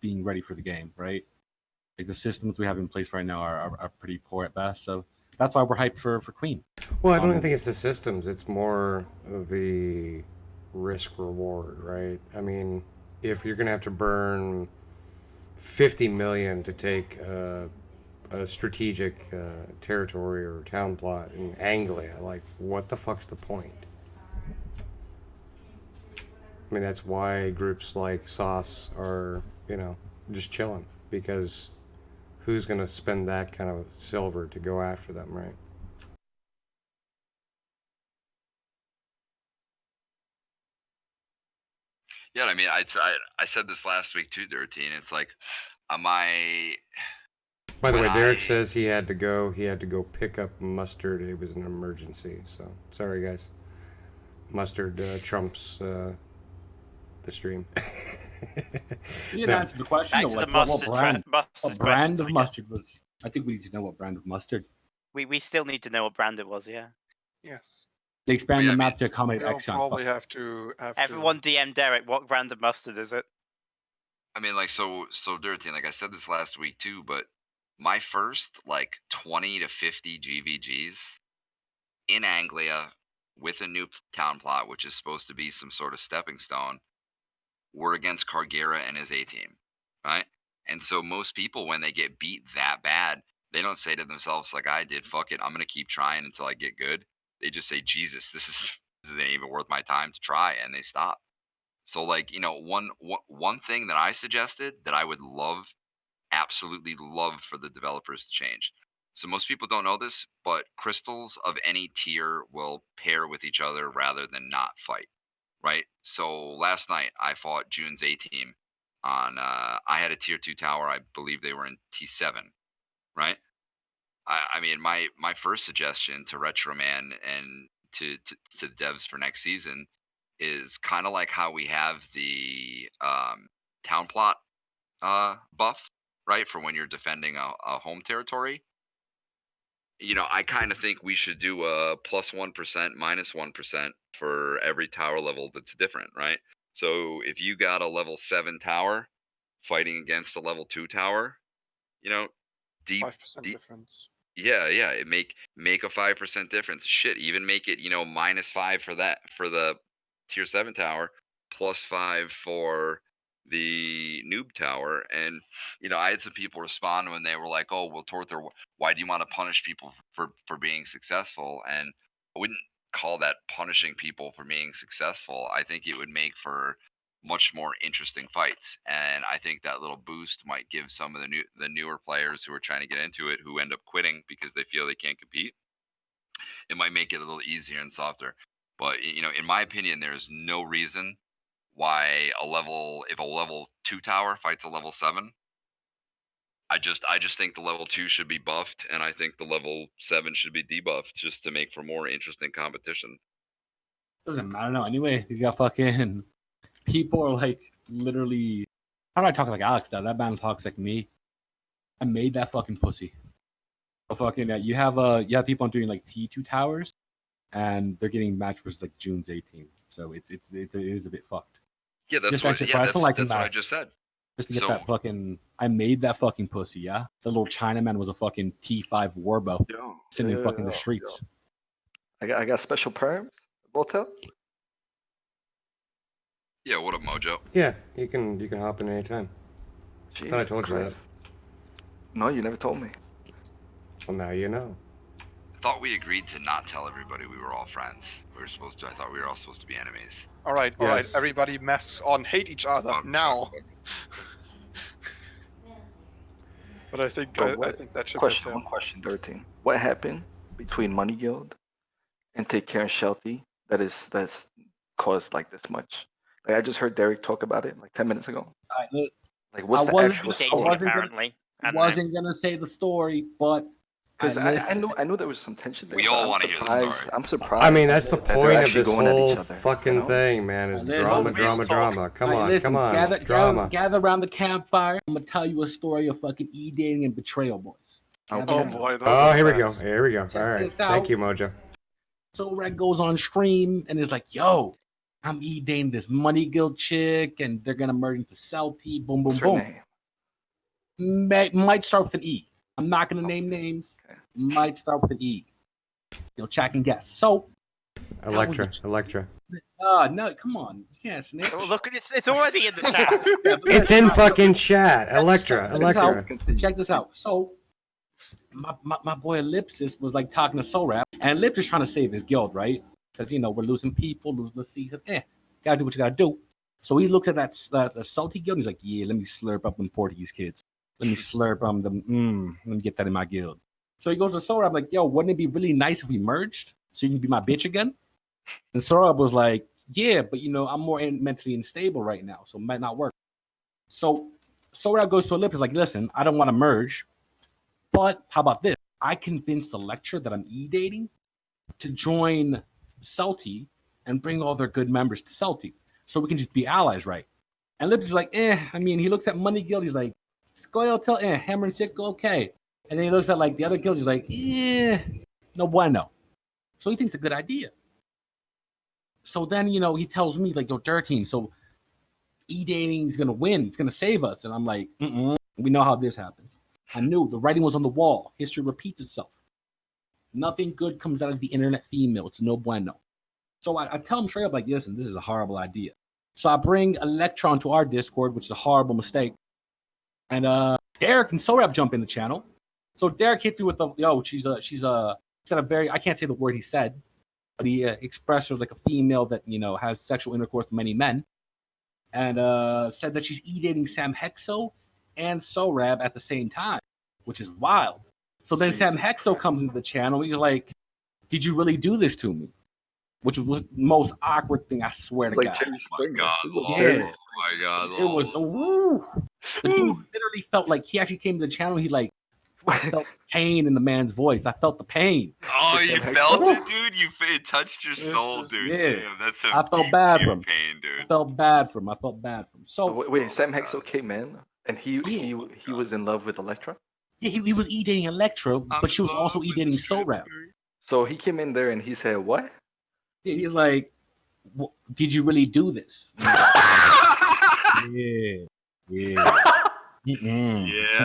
being ready for the game, right? Like the systems we have in place right now are pretty poor at best. So that's why we're hyped for Queen. Well, I don't even think it's the systems. It's more of the risk reward, right? I mean, if you're gonna have to burn 50 million to take a strategic territory or town plot in Anglia, like, what the fuck's the point? I mean, that's why groups like Sauce are, just chilling, because who's going to spend that kind of silver to go after them, right? Yeah, I mean, I said this last week too, Dirtine. It's like, am I? By the way, Derrick says he had to go pick up Mustard. It was an emergency, so sorry, guys. Mustard trumps the stream. You didn't answer the question. Back Though, to the what mustard brand? mustard What brand questions, of I guess. mustard was? I think we need to know what brand of mustard. We still need to know what brand it was. Yeah. Yes. They expand Yeah, the I map to accommodate We'll Exxon. probably have to Everyone DM Derrick. What brand of mustard is it? I mean, like, so Dirtine. Like I said this last week too, but my first like 20 to 50 GVGs in Anglia with a new town plot, which is supposed to be some sort of stepping stone, were against Cargera and his A team, right? And so most people, when they get beat that bad, they don't say to themselves like I did, "Fuck it, I'm gonna keep trying until I get good." They just say, "Jesus, this isn't even worth my time to try," and they stop. So, like, one thing that I suggested that I would absolutely love for the developers to change. So most people don't know this, but crystals of any tier will pair with each other rather than not fight, right? So last night I fought June's A team on. I had a tier 2 tower. I believe they were in T7, right? I mean, my first suggestion to Retroman and to the devs for next season is kind of like how we have the town plot buff, right, for when you're defending a home territory. I kind of think we should do a +1%, -1% for every tower level that's different, right? So if you got a level 7 tower fighting against a level 2 tower, deep, 5% difference. yeah, it make a 5% difference. Shit, even make it, -5 for the tier 7 tower, +5 for the noob tower. And I had some people respond when they were like, "Oh, well, Torthor, why do you want to punish people for being successful?" And I wouldn't call that punishing people for being successful. I think it would make for much more interesting fights, and I think that little boost might give some of the newer players who are trying to get into it, who end up quitting because they feel they can't compete, it might make it a little easier and softer. But in my opinion, there's no reason why if a level 2 tower fights a level 7, I just think the level 2 should be buffed, and I think the level 7 should be debuffed, just to make for more interesting competition. Doesn't matter now. Anyway, you got fucking people are like literally. How do I talk like Alex? That man talks like me. I made that fucking pussy. So fucking you have people doing like T2 towers, and they're getting matched versus like June's 18. So it is a bit fucked. Yeah, that's Just what. actually, Yeah, I still like that's what I him just said. just to get So- that fucking. I made that fucking pussy. Yeah, the little Chinaman was a fucking T5 warbow sitting in fucking the streets. I got special perms. Voltel? Yeah, what up, Mojo? Yeah, you can hop in anytime. Jesus Thought I told Christ. No, you never told me. you that. Well, now you know. I thought we agreed to not tell everybody we were all friends. We were supposed to. I thought we were all supposed to be enemies. All right, Yes. everybody mess on hate each other Oh, now. But I think But I what- think that should Question, be one question, 13. What happened between Money Guild and Take Care and Shelty that's caused like this much? Like I just heard Derrick talk about it like 10 minutes ago. Like what's I the wasn't actual gonna- I Dating, story? wasn't gonna- apparently. I don't Wasn't gonna say the story, but Because listen. I knew there was some tension there. We but all I'm wanna hear the surprised- story. I'm surprised. I mean, that's the that they're point of actually this going at whole each other, fucking you know? thing, man. Is Listen, drama, real drama, talk. drama. Come on, listen, come on, gather, drama. gather around the campfire. I'm gonna tell you a story of fucking e-dating and betrayal, boys. Okay. Gather Oh around. boy. those Oh, are here we go. fast. Here we go. Check All right. this out. Thank you, Mojo. So Red goes on stream and is like, "Yo, I'm e-dating this Money Guild chick, and they're gonna merge into Celty. Boom, boom, What's her boom." name? Might start with an E. I'm not going to name names. Okay. Might start with an E. Check and guess. So, Electra. no, come on. You can't snitch. Oh, look, it's already in the chat. Yeah, but It's in fucking chat. Electra. Check this out. So, my boy Ellipsis was like talking to Sorap, and Ellipsis trying to save his guild, right? Because we're losing people, losing the season. Gotta do what you gotta do. So he looked at the salty guild. He's like, yeah, let me slurp up them Portuguese kids. Let me slurp them. Let me get that in my guild. So he goes to Sorab like, yo, wouldn't it be really nice if we merged so you can be my bitch again? And Sorab was like, yeah, but I'm more mentally unstable right now, so it might not work. So Sorab goes to Ellipsis like, listen, I don't want to merge, but how about this? I convinced Electra that I'm e-dating to join Salty and bring all their good members to Salty so we can just be allies, right? And Ellipsis is like, he looks at Money Guild, he's like, Scoyotel, Hammer and Sick, okay. And then he looks at like the other guilds, he's like, no bueno. So he thinks it's a good idea. So then, he tells me, like, yo, Dirty, so e-dating is going to win. It's going to save us. And I'm like, we know how this happens. I knew the writing was on the wall. History repeats itself. Nothing good comes out of the internet female. It's no bueno. So I tell him straight up, like, listen, this is a horrible idea. So I bring Electron to our Discord, which is a horrible mistake. And Derrick and Sorab jump in the channel. So Derrick hit me with she's said a very, I can't say the word he said, but he expressed her like a female that, has sexual intercourse with many men. And said that she's e-dating Sam Hexo and Sorab at the same time, which is wild. So then Jesus Sam Hexo Christ. comes into the channel. He's like, did you really do this to me? Which was the most awkward thing, I swear It's to like God. Jerry Springer. God, It's like Lord. Jerry Yeah. Oh my God. It was, the dude literally felt like he actually came to the channel. He like felt pain in the man's voice. I felt the pain. Oh, Sam you Hexo? felt it, dude? It touched your soul, is- dude. yeah. Damn, that's some I felt deep, bad deep for him. pain, I dude. felt bad for him. So Wait, Sam Hexo came in and he Yeah. he was in love with Electra. yeah, he was e-dating Electra, but she was also e-dating Sorab. So he came in there and he said, "What?" He's like, did you really do this? Yeah. Yeah,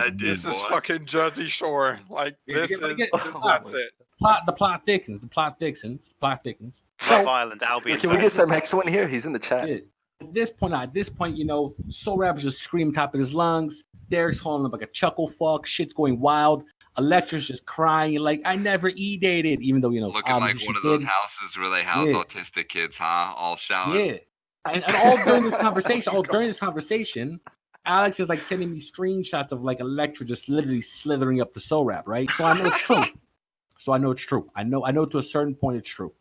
I did, This is boy. fucking Jersey Shore. Like Yeah, this you is get- that's it. The plot thickens. Love So Island, Albion. can we get Sam Hexo in here? He's in the chat. Yeah. At this point, Sorab was just screaming top of his lungs. Derrick's holding up like a chuckle fuck. Shit's going wild. Electra's just crying like, I never e-dated, even though, Looking like obviously one she of those did. houses where they house Yeah. autistic kids, huh? All shouting. Yeah. And all during this conversation, Alex is like sending me screenshots of like Electra just literally slithering up the Sorab, right? So I know it's true. I know to a certain point it's true.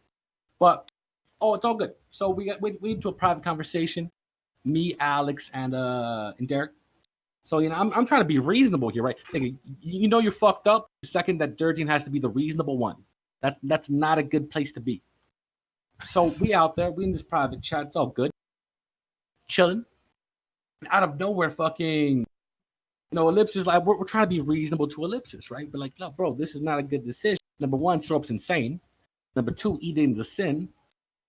But it's all good. So we into a private conversation, me, Alex, and Derrick. So I'm trying to be reasonable here, right? Nigga, you're fucked up the second that Dirty has to be the reasonable one. That's not a good place to be. So we out there, we in this private chat, it's all good. Chilling. And out of nowhere, fucking Ellipsis, like we're trying to be reasonable to Ellipsis, right? But like, no, bro, this is not a good decision. Number one, Sorap's insane. Number two, eating's a sin.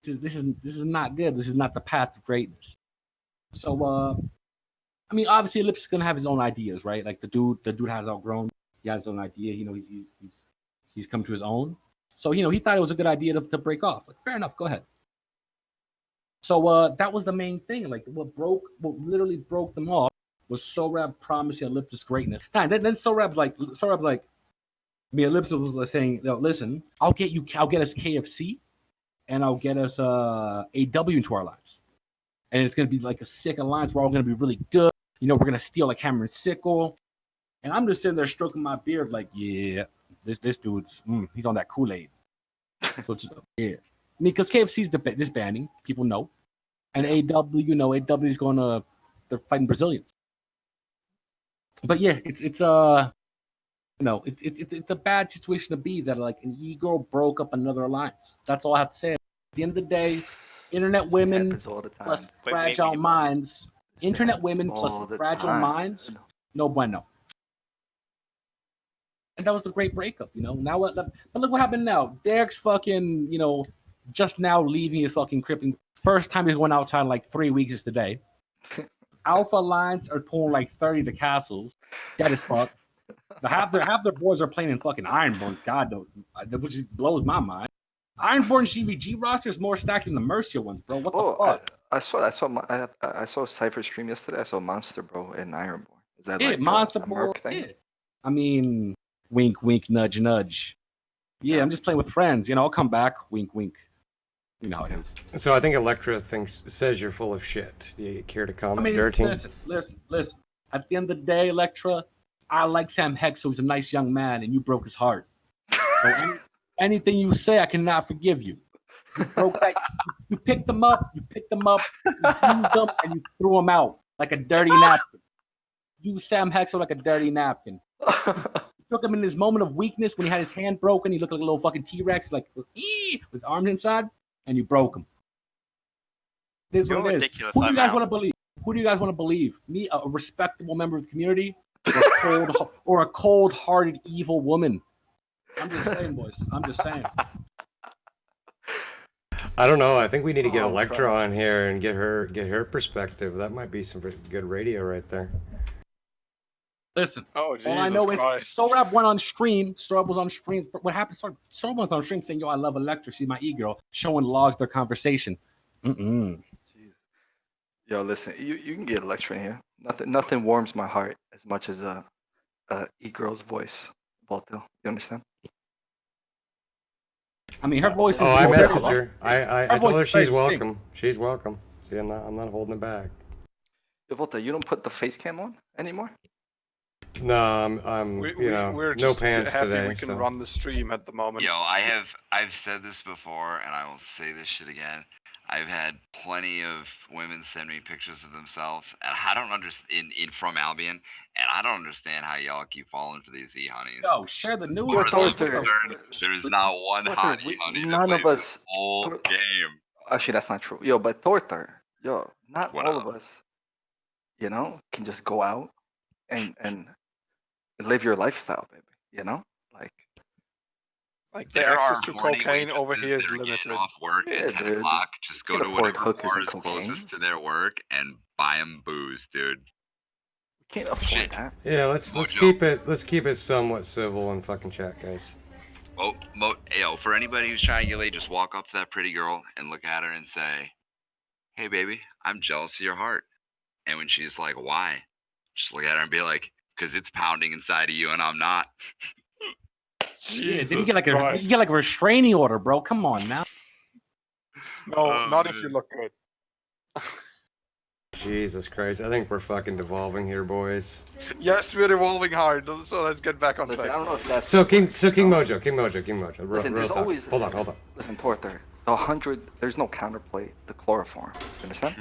This is not good. This is not the path of greatness. So obviously Ellipsis is gonna have his own ideas, right? Like the dude has outgrown. He has his own idea. He's come to his own. So he thought it was a good idea to break off. Like, fair enough, go ahead. So that was the main thing. Like what literally broke them off was Sorab promising Ellipsis greatness. Then Sorab's like, Ellipsis was saying, listen, I'll get us KFC, and I'll get us AW into our lives, and it's gonna be like a sick alliance. We're all gonna be really good. We're gonna steal like Hammer and Sickle, and I'm just sitting there stroking my beard, like, yeah, this dude's he's on that Kool-Aid. So yeah, because KFC's disbanding, people know, and AW, AW is they're fighting Brazilians. But yeah, it's a bad situation to be that like an e-girl broke up another alliance. That's all I have to say. At the end of the day, internet women happens all the time. plus Wait, fragile wait. minds. Internet happens women all plus the fragile time. minds. No bueno. And that was the great breakup, Now what? But look what happened now. Derrick's fucking, just now leaving his fucking crypt. First time he's going outside in like 3 weeks is today. Alpha Alliance are pulling like 30 to castles. That is fuck. Half their boys are playing in fucking Ironborn. God knows, which just blows my mind. Ironborn GVG roster is more stacked than the Mercia ones, bro. What the fuck? I saw Cypher stream yesterday. I saw Monster Bro and Ironborn. Is that Yeah, like Monster a Ball. Merc thing? Yeah. I mean, wink, wink, nudge, nudge. Yeah, I'm just playing with friends. You know, I'll come back. Wink, wink. You know how it is. So I think Electra says you're full of shit. Do you care to I comment, mean, Dirty? listen. At the end of the day, Electra, I like Sam Hexo. He's a nice young man, and you broke his heart. So anything you say, I cannot forgive you. You broke that. You picked them up. You used them, and you threw them out like a dirty napkin. You Sam Hexo like a dirty napkin. You took him in his moment of weakness when he had his hand broken. He looked like a little fucking T-Rex, like with arms inside, and you broke him. It is You're what it is. ridiculous, Who do you I'm guys out. want to believe? Who do you guys want to believe? Me, a respectable member of the community, or a cold-hearted evil woman? I'm just saying, boys. I'm just saying. I don't know. I think we need to get Oh, Electra God. on here and get her perspective. That might be some good radio right there. Listen, Oh, all I Jesus know Christ. is Sorab went on stream. Sorab was on stream. What happened? Sorab was on stream saying, "Yo, I love Electra. She's my e-girl," showing logs their conversation. Jeez. Yo, listen, you can get Electra in here. Nothing warms my heart as much as e-girl's voice, Volto. You understand? I mean, her voice is. Oh, I more messaged very- her. I voice told her is very she's distinct. welcome. She's welcome. See, I'm not holding it back. Yo, Volto, you don't put the face cam on anymore? No, I'm We're no just pants happy today. we can So. run the stream at the moment. Yo, I've said this before, and I will say this shit again. I've had plenty of women send me pictures of themselves, and I don't understand in from Albion, and I don't understand how y'all keep falling for these e-honeys. Yo, share the news. Yo, As far as I'm Thorster, concerned, there's not one Thorster, hot e-honey that none plays of this us. whole Thor- game. Actually, that's not true. Yo, but Thorster, yo, not What all up? of us, can just go out and live your lifestyle, baby. You know, like Like the There access are to horny cocaine over waitresses here is that are limited. getting off work Yeah, at 10 dude. o'clock. Just go Can't to afford whatever hookers bar and is closest cocaine. to their work and buy them booze, dude. can't afford Shit. that. Yeah, let's Mojo. keep it somewhat civil and fucking chat, guys. Oh, yo, for anybody who's trying to get laid, just walk up to that pretty girl and look at her and say, "Hey, baby, I'm jealous of your heart." And when she's like, "Why?" Just look at her and be like, "'Cause it's pounding inside of you and I'm not." Yeah, did you Jesus get like Christ. you get like a restraining order, bro? Come on now. No, Oh, not if you man. look good. Jesus Christ, I think we're fucking devolving here, boys. Yes, we're evolving hard, so let's get back on Listen, I track. don't know if that's So King Mojo. Real, Listen, real there's talk. always Hold on. Listen, Torther, the 100. There's no counterplay to chloroform. You understand?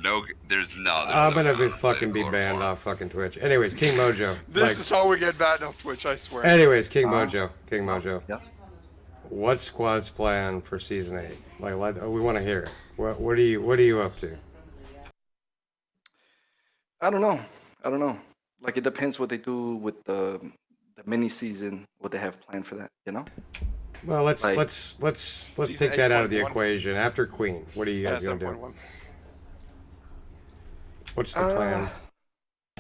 No, there's no. I'm no gonna be counterplay fucking be to banned chloroform. off fucking Twitch. Anyways, King Mojo. This is how we get banned off Twitch, I swear. Anyways, King Uh, Mojo. Yes. What's Squad's plan for season 8? We want to hear it. What are you up to? I don't know. Like it depends what they do with the mini season, what they have planned for that. You know? Well, let's Like- take that out of the 8.1. equation. After Queen, what are you guys Yeah, gonna do? 7.1. What's the plan?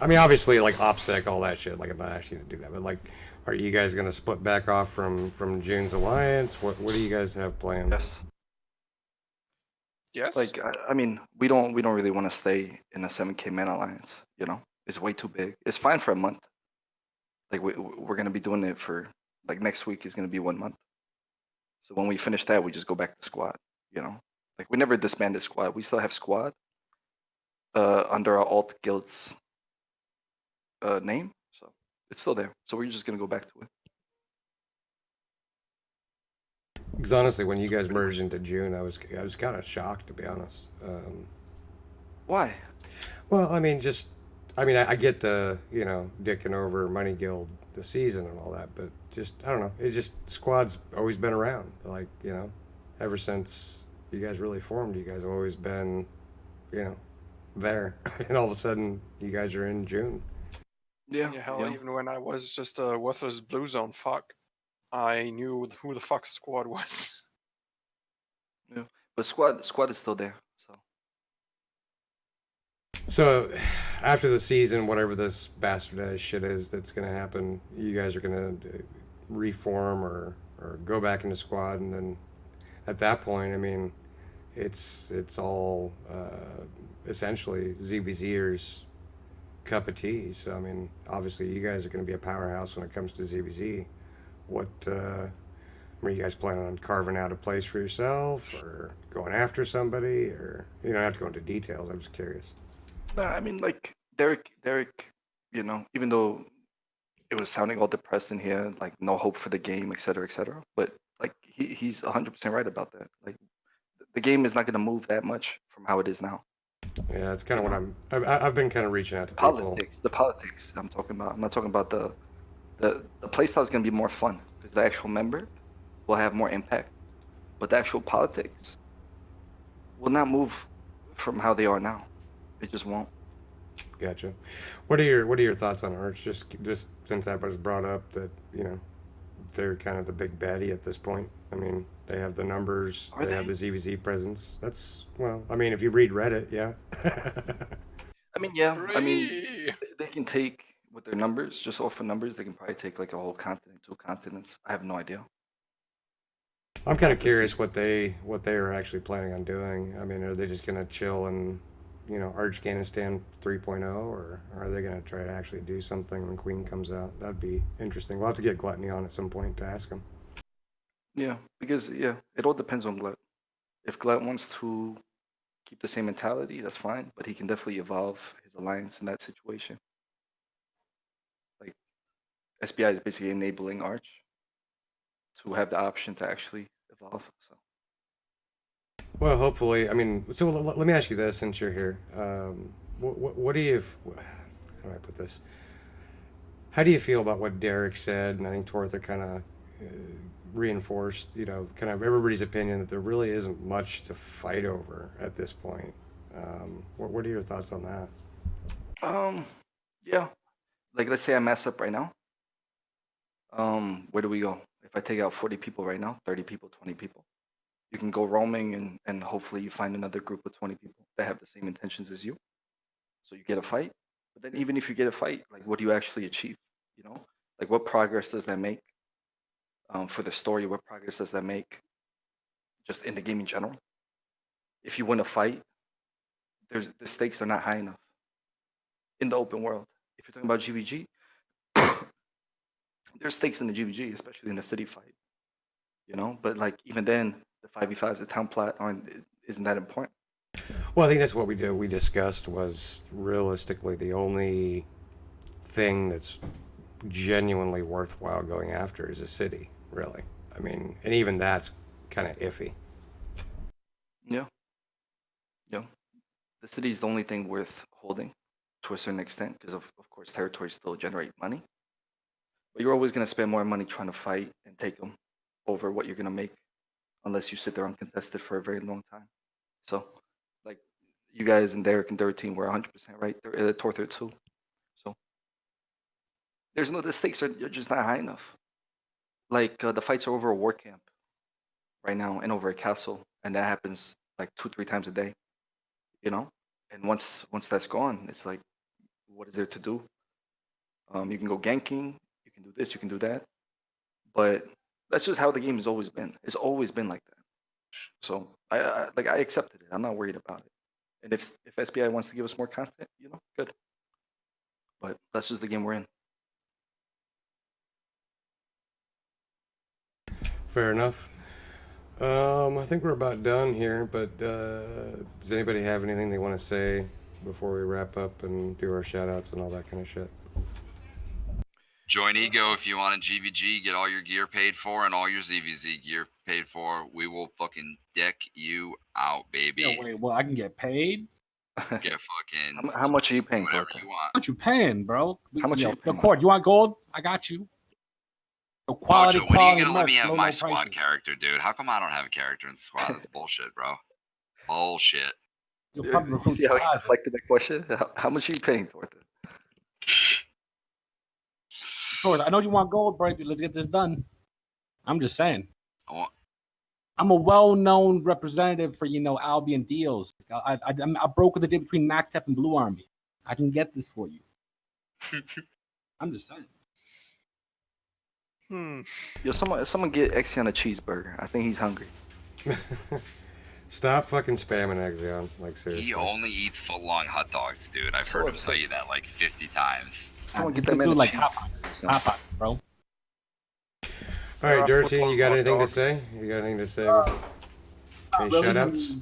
I mean, obviously, like OPSEC, all that shit. Like, I'm not asking you to do that, but like, are you guys gonna split back off from June's alliance? What do you guys have planned? Yes. Yes. Like I mean, we don't really want to stay in a 7K man alliance. You know, it's way too big. It's fine for a month. Like we're gonna be doing it for like next week is gonna be 1 month. So when we finish that, we just go back to squad. You know, like we never disbanded squad. We still have squad under our alt guild's name, so it's still there. So we're just gonna go back to it. Because honestly, when you guys merged into June, I was kind of shocked, to be honest. Why? Well, I mean, I get the dicking over Money Guild the season and all that, but I don't know. It's just Squad's always been around, like ever since you guys really formed. You guys have always been, there, and all of a sudden you guys are in June. Yeah. Yeah, hell, yeah. even when I was just a worthless blue zone fuck, I knew who the fuck squad was. But squad is still there. So So, after the season, whatever this bastardized shit is that's going to happen, you guys are going to reform or go back into squad, and then at that point, I mean, it's all essentially ZBZers cup of tea. So I mean, obviously, you guys are going to be a powerhouse when it comes to ZBZ. What were you guys planning on carving out a place for yourself, or going after somebody, or you don't have to go into details. I'm just curious. Nah, I mean, like Derrick, you know, even though it was sounding all depressed in here, like no hope for the game, et cetera, but like he's 100% right about that. Like the game is not going to move that much from how it is now. Yeah, that's kind You of what know? I've been kind of reaching out to people. The politics I'm talking about. I'm not talking about the play style is going to be more fun because the actual member will have more impact, but the actual politics will not move from how they are now. It just won't. Gotcha. What are your thoughts on Arch? Just since that was brought up, that they're kind of the big baddie at this point. I mean, they have the numbers, Are they they? have the ZVZ presence. That's well, I mean, if you read Reddit, yeah. I mean, yeah. I mean, Hooray! they can take with their numbers, just off of numbers, they can probably take like a whole continent, 2 continents. I have no idea. I'm I kind have of to see. curious what they are actually planning on doing. I mean, are they just gonna chill and Archganistan 3.0, or are they gonna try to actually do something when Queen comes out? That'd be interesting. We'll have to get Gluttony on at some point to ask him. Yeah, because yeah, it all depends on Glut. If Glut wants to keep the same mentality, that's fine, but he can definitely evolve his alliance in that situation. Like SBI is basically enabling Arch to have the option to actually evolve. So Well, hopefully. I mean, so let me ask you this, since you're here. What do you? How do I put this? How do you feel about what Derrick said? And I think Torther kind of reinforced, kind of everybody's opinion that there really isn't much to fight over at this point. What are your thoughts on that? yeah, like let's say I mess up right now. Where do we go? If I take out 40 people right now, 30 people, 20 people, you can go roaming and hopefully you find another group of 20 people that have the same intentions as you. So you get a fight. But then even if you get a fight, like what do you actually achieve? You know, like what progress does that make for the story? What progress does that make just in the game in general? If you win a fight, the stakes are not high enough in the open world. If you're talking about GVG, there's stakes in the GVG, especially in the city fight. But like even then, the 5v5s, the town plat isn't that important. Well, I think that's what we discussed was realistically the only thing that's genuinely worthwhile going after is a city, really. I mean, and even that's kind of iffy. Yeah. The city is the only thing worth holding to a certain extent because of course territories still generate money. But you're always going to spend more money trying to fight and take them over what you're going to make unless you sit there uncontested for a very long time. So, like, you guys and Derrick and their team were 100% right. They're Torther too. So, the stakes are just not high enough. Like, the fights are over a war camp right now and over a castle, and that happens like 2-3 times a day, you know? And once that's gone, it's like, what is there to do? You can go ganking, you can do this, you can do that. But that's just how the game has always been. It's always been like that. So I accepted it. I'm not worried about it. And if SBI wants to give us more content, good. But that's just the game we're in. Fair enough. I think we're about done here, but does anybody have anything they want to say before we wrap up and do our shout outs and all that kind of shit? Join Ego if you want a GVG, get all your gear paid for and all your ZVZ gear paid for. We will fucking deck you out, baby. Yeah, wait, well, I can get paid? Get fucking How much are you paying, whatever Torta? you want. How much you paying, bro? How much are you paying? Cord, you want gold? I got you. Quality, Mojo, when are you gonna merch, let me have low, my low squad prices. character, dude? How come I don't have a character in squad? That's bullshit, bro. Bullshit. You'll probably You recruit see how he squads. deflected that question? How much are you paying, Torta? Cord, I know you want gold, bro. Let's get this done. I'm just saying. I want I'm a well-known representative for Albion deals. I broker the deal between MacTep and Blue Army. I can get this for you. I'm just saying. Yo, someone get Exion a cheeseburger. I think he's hungry. Stop fucking spamming Exion. Like, seriously. He only eats foot-long hot dogs, dude. I've heard him tell you that like 50 times. Someone get that man a like cheese- hot pot, bro. All right, Dirty, you got anything to say? You got anything to say? Any shout-outs?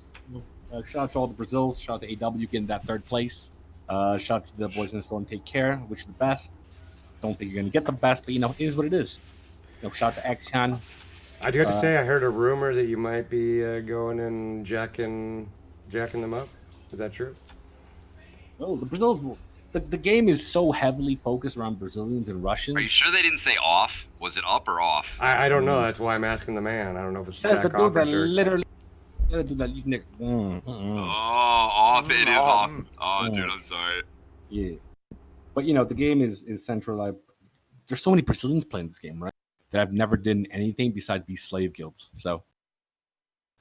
Shout out to all the Brazils. Shout out to AW getting that 3rd place. Shout out to the boys in the store and Take Care, which is the best. Don't think you're gonna get the best, but it is what it is. Shout out to Exion. I do have to say, I heard a rumor that you might be going and jacking them up. Is that true? Oh, the Brazils. The game is so heavily focused around Brazilians and Russians. Are you sure they didn't say off? Was it up or off? I don't know. That's why I'm asking the man. I don't know if it's Says the jack dude off or that jerk. literally. The dude that Oh, off. It is off. Oh, dude, I'm sorry. Yeah, but the game is centralized. There's so many Brazilians playing this game, right? That I've never done anything besides these slave guilds. So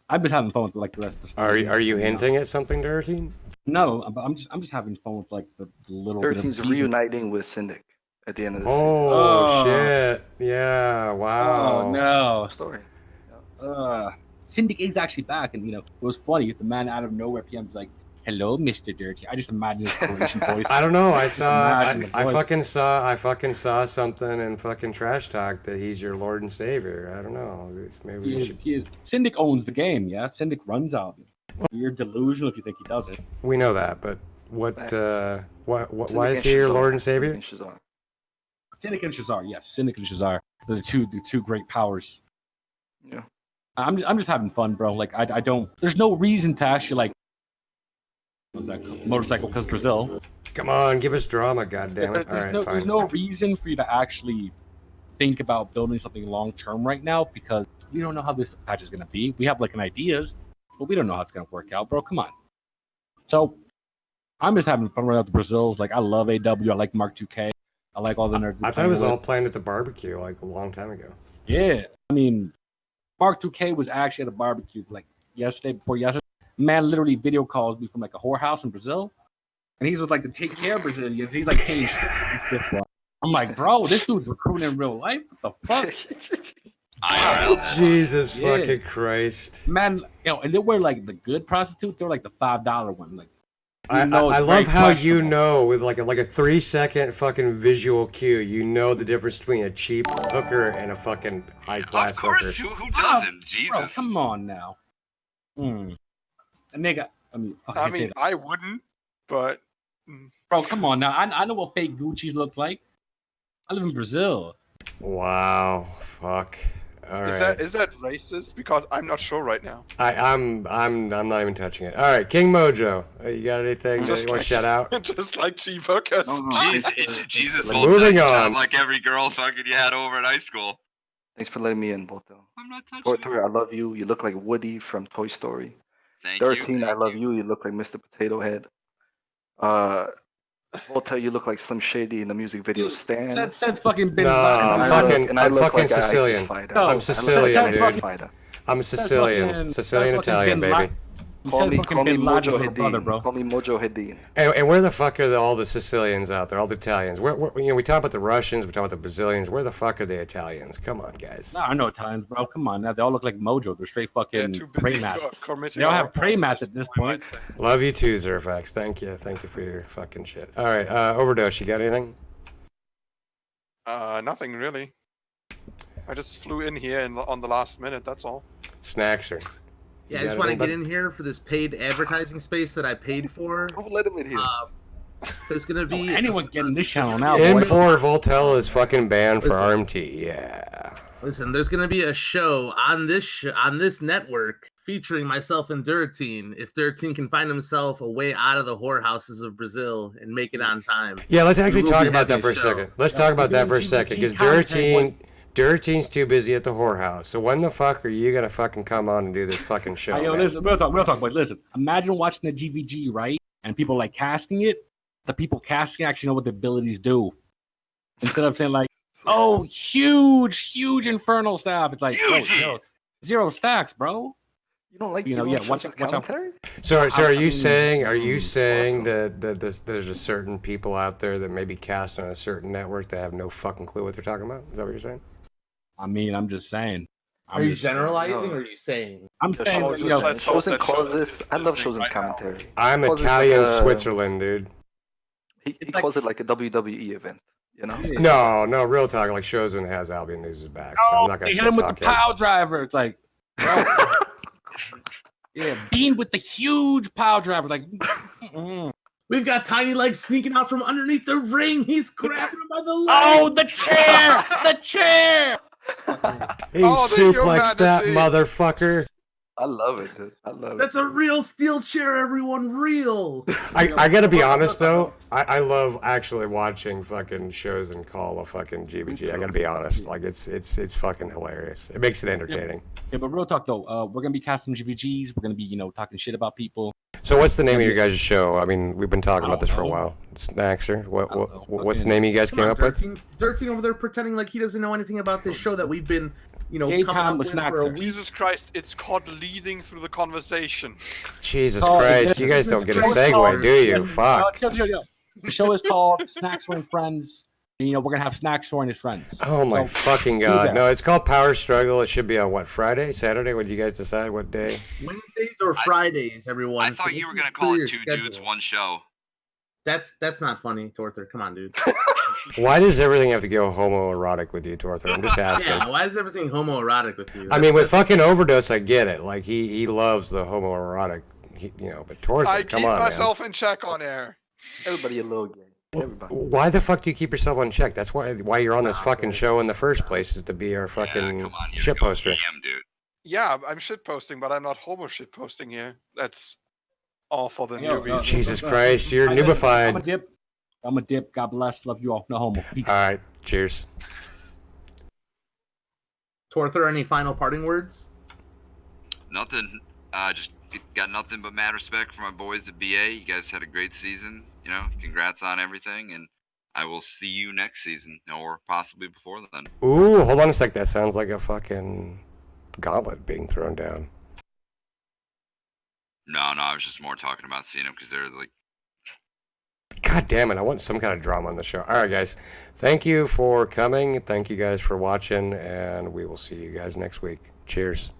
I'm just having fun with like the rest of the stuff. Are you hinting at something, Dirty? No, but I'm just having fun with like the little bit of 13's season. reuniting with Syndic at the end of the season. Oh, shit. Yeah, wow. Oh no. Story. Syndic is actually back, and it was funny. The man out of nowhere, PM was like, "Hello, Mr. Dirty." I just imagined his Croatian voice. I don't know. I imagine fucking saw something in fucking Trash Talk that he's your Lord and Savior. I don't know. Maybe we should... He is. Syndic owns the game, yeah? Syndic runs Albion. You're delusional if you think he doesn't. We know that, but why Syndic is he your Shazar. Lord and Savior? Syndic and Shazar, yes. Syndic and Shazar. They're the two great powers. Yeah. I'm just having fun, bro. Like I don't. There's no reason to actually like. What's that called? Motorcycle because Brazil. Come on, give us drama, goddammit. There's no reason for you to actually think about building something long term right now because we don't know how this patch is gonna be. We have like an ideas, but we don't know how it's gonna work out, bro. Come on. So I'm just having fun right out the Brazils. Like I love AW. I like Mark 2K. I like all the nerds. I thought it was all planned at the barbecue like a long time ago. Yeah, I mean, Mark 2K was actually at a barbecue like before yesterday. Man literally video calls me from like a whorehouse in Brazil, and he's with like the Take Care Brazilians. He's like, "Hey, I'm like, bro, this dude's recruiting in real life. What the fuck?" Jesus fucking Christ, man! And they were like the good prostitutes. They were like the $5 one. Like, I love how with like a 3-second fucking visual cue, the difference between a cheap hooker and a fucking high class hooker. Of course, who doesn't? Jesus, bro, come on now. A nigga. I wouldn't, but bro, come on now. I know what fake Gucci's look like. I live in Brazil. Wow, fuck. All right. Is that racist? Because I'm not sure right now. I'm not even touching it. All right, King Mojo, you got anything that you want to shout out? Just like cheap hookers. Jesus, moving on. Sound like every girl fucking you had over in high school. Thanks for letting me in, Volto. I'm not touching. Porter, I love you. You look like Woody from Toy Story. Thank 13, you. I love you. You look like Mr. Potato Head. Volta, you look like Slim Shady in the music video Stan. Said fucking Ben. No, I'm fucking Sicilian. No, I'm Sicilian, dude. I'm a Sicilian Italian, baby. Call me Mojo brother, bro. Hedin. Call me Mojo Hedin. And where the fuck are all the Sicilians out there? All the Italians? Where we talk about the Russians, we talk about the Brazilians. Where the fuck are the Italians? Come on, guys. No, I know Italians, bro. Come on, now they all look like Mojo. They're straight fucking prey mats. They all have prey mats at this point. Love you too, Zerfax. Thank you for your fucking shit. All right, Overdose. You got anything? Nothing really. I just flew in here on the last minute. That's all. Snackser. Yeah, I just want to get in here for this paid advertising space that I paid for. Don't let him in here. There's gonna be anyone getting this channel now. N4 Voltel is fucking banned for RMT. Yeah. Listen, there's gonna be a show on this network featuring myself and Duratine. If Duratine can find himself a way out of the whorehouses of Brazil and make it on time. Yeah, let's actually talk about that for a second. Let's talk about that for a second because Duratine's too busy at the whorehouse. So when the fuck are you gonna fucking come on and do this fucking show? Yo, listen, real talk, but listen. Imagine watching the GVG, right? And people like casting it. The people casting actually know what the abilities do. Instead of saying like, "Oh, huge infernal staff," it's like, "Oh, 0 stacks, bro. You don't like You know, Elon yeah, Schultz's watch out. commentary? So are I you mean, saying it's awesome. that there's a certain people out there that may be cast on a certain network that have no fucking clue what they're talking about? Is that what you're saying? I mean, I'm just saying. Are you just, generalizing No. or are you saying? I'm Yeah, saying, Oh, you just know, let's hope Shosen that calls Shosen this. is I love listening Shosen's right now. commentary. I'm Calls this Italian like a- Switzerland, dude. He It's like- calls it like a WWE event. You know? Yeah. No, real talk. Like Shosen has Albion News' back, so I'm not they gonna hit shit him with the talk him. pile driver. It's like, bro. Yeah, Bean with the huge pile driver. Like, We've got Tiny Legs sneaking out from underneath the ring. He's grabbing him by the leg. oh, the chair, the chair. He Oh, the suplexed that humanity. motherfucker. I love it, dude. I love That's it. a real steel chair, everyone. Real. I gotta be honest though, I love actually watching fucking shows and call a fucking GBG. I gotta be honest, like it's fucking hilarious. It makes it entertaining. Yeah, but real talk though, we're gonna be casting GVGs. We're gonna be, talking shit about people. So what's the name of your guys' show? I mean, we've been talking I about this for a don't know. while. Snackster. know. What's the name you guys Come came on, up with? Dirteen over there pretending like he doesn't know anything about this show that we've been, Daytime coming up with with for a Snackster. week. Jesus Christ, it's called leading through the conversation. Jesus Oh, Christ, this you guys is don't get a Christ. segue, do you? No, Fuck. chill. The show is called Snacks and Friends. And, we're gonna have Snackster and his friends. Oh my So, fucking do god. that. No, it's called Power Struggle. It should be on what, Friday, Saturday? What did you guys decide? What day? Wednesdays or Fridays, everyone. I So thought make you were sure gonna clear call your it two dudes, schedules. one show. That's not funny, Torther. Come on, dude. Why does everything have to go homoerotic with you, Torther? I'm just asking. Yeah, why is everything homoerotic with you? I mean, with fucking Overdose, I get it. Like, he loves the homoerotic, but Torther, I come keep on, myself in check on air. Everybody a little gay. Everybody. man. Why the fuck do you keep yourself on check? That's why you're on this fucking show in the first place, is to be our fucking Come on, shit poster. Damn, dude. Yeah, I'm shit posting, but I'm not homo shit posting here. That's all for the Yo, newbies. Jesus Christ, you're I'm a noobified. dip. I'm a dip. God bless. Love you all. No homo. Peace. All right, cheers. Torther, any final parting words? Nothing. Just got nothing but mad respect for my boys at BA. You guys had a great season. Congrats on everything, and I will see you next season, or possibly before then. Ooh, hold on a sec. That sounds like a fucking gauntlet being thrown down. No, I was just more talking about seeing them because they're like. God damn it, I want some kind of drama on the show. All right, guys. Thank you for coming. Thank you guys for watching, and we will see you guys next week. Cheers.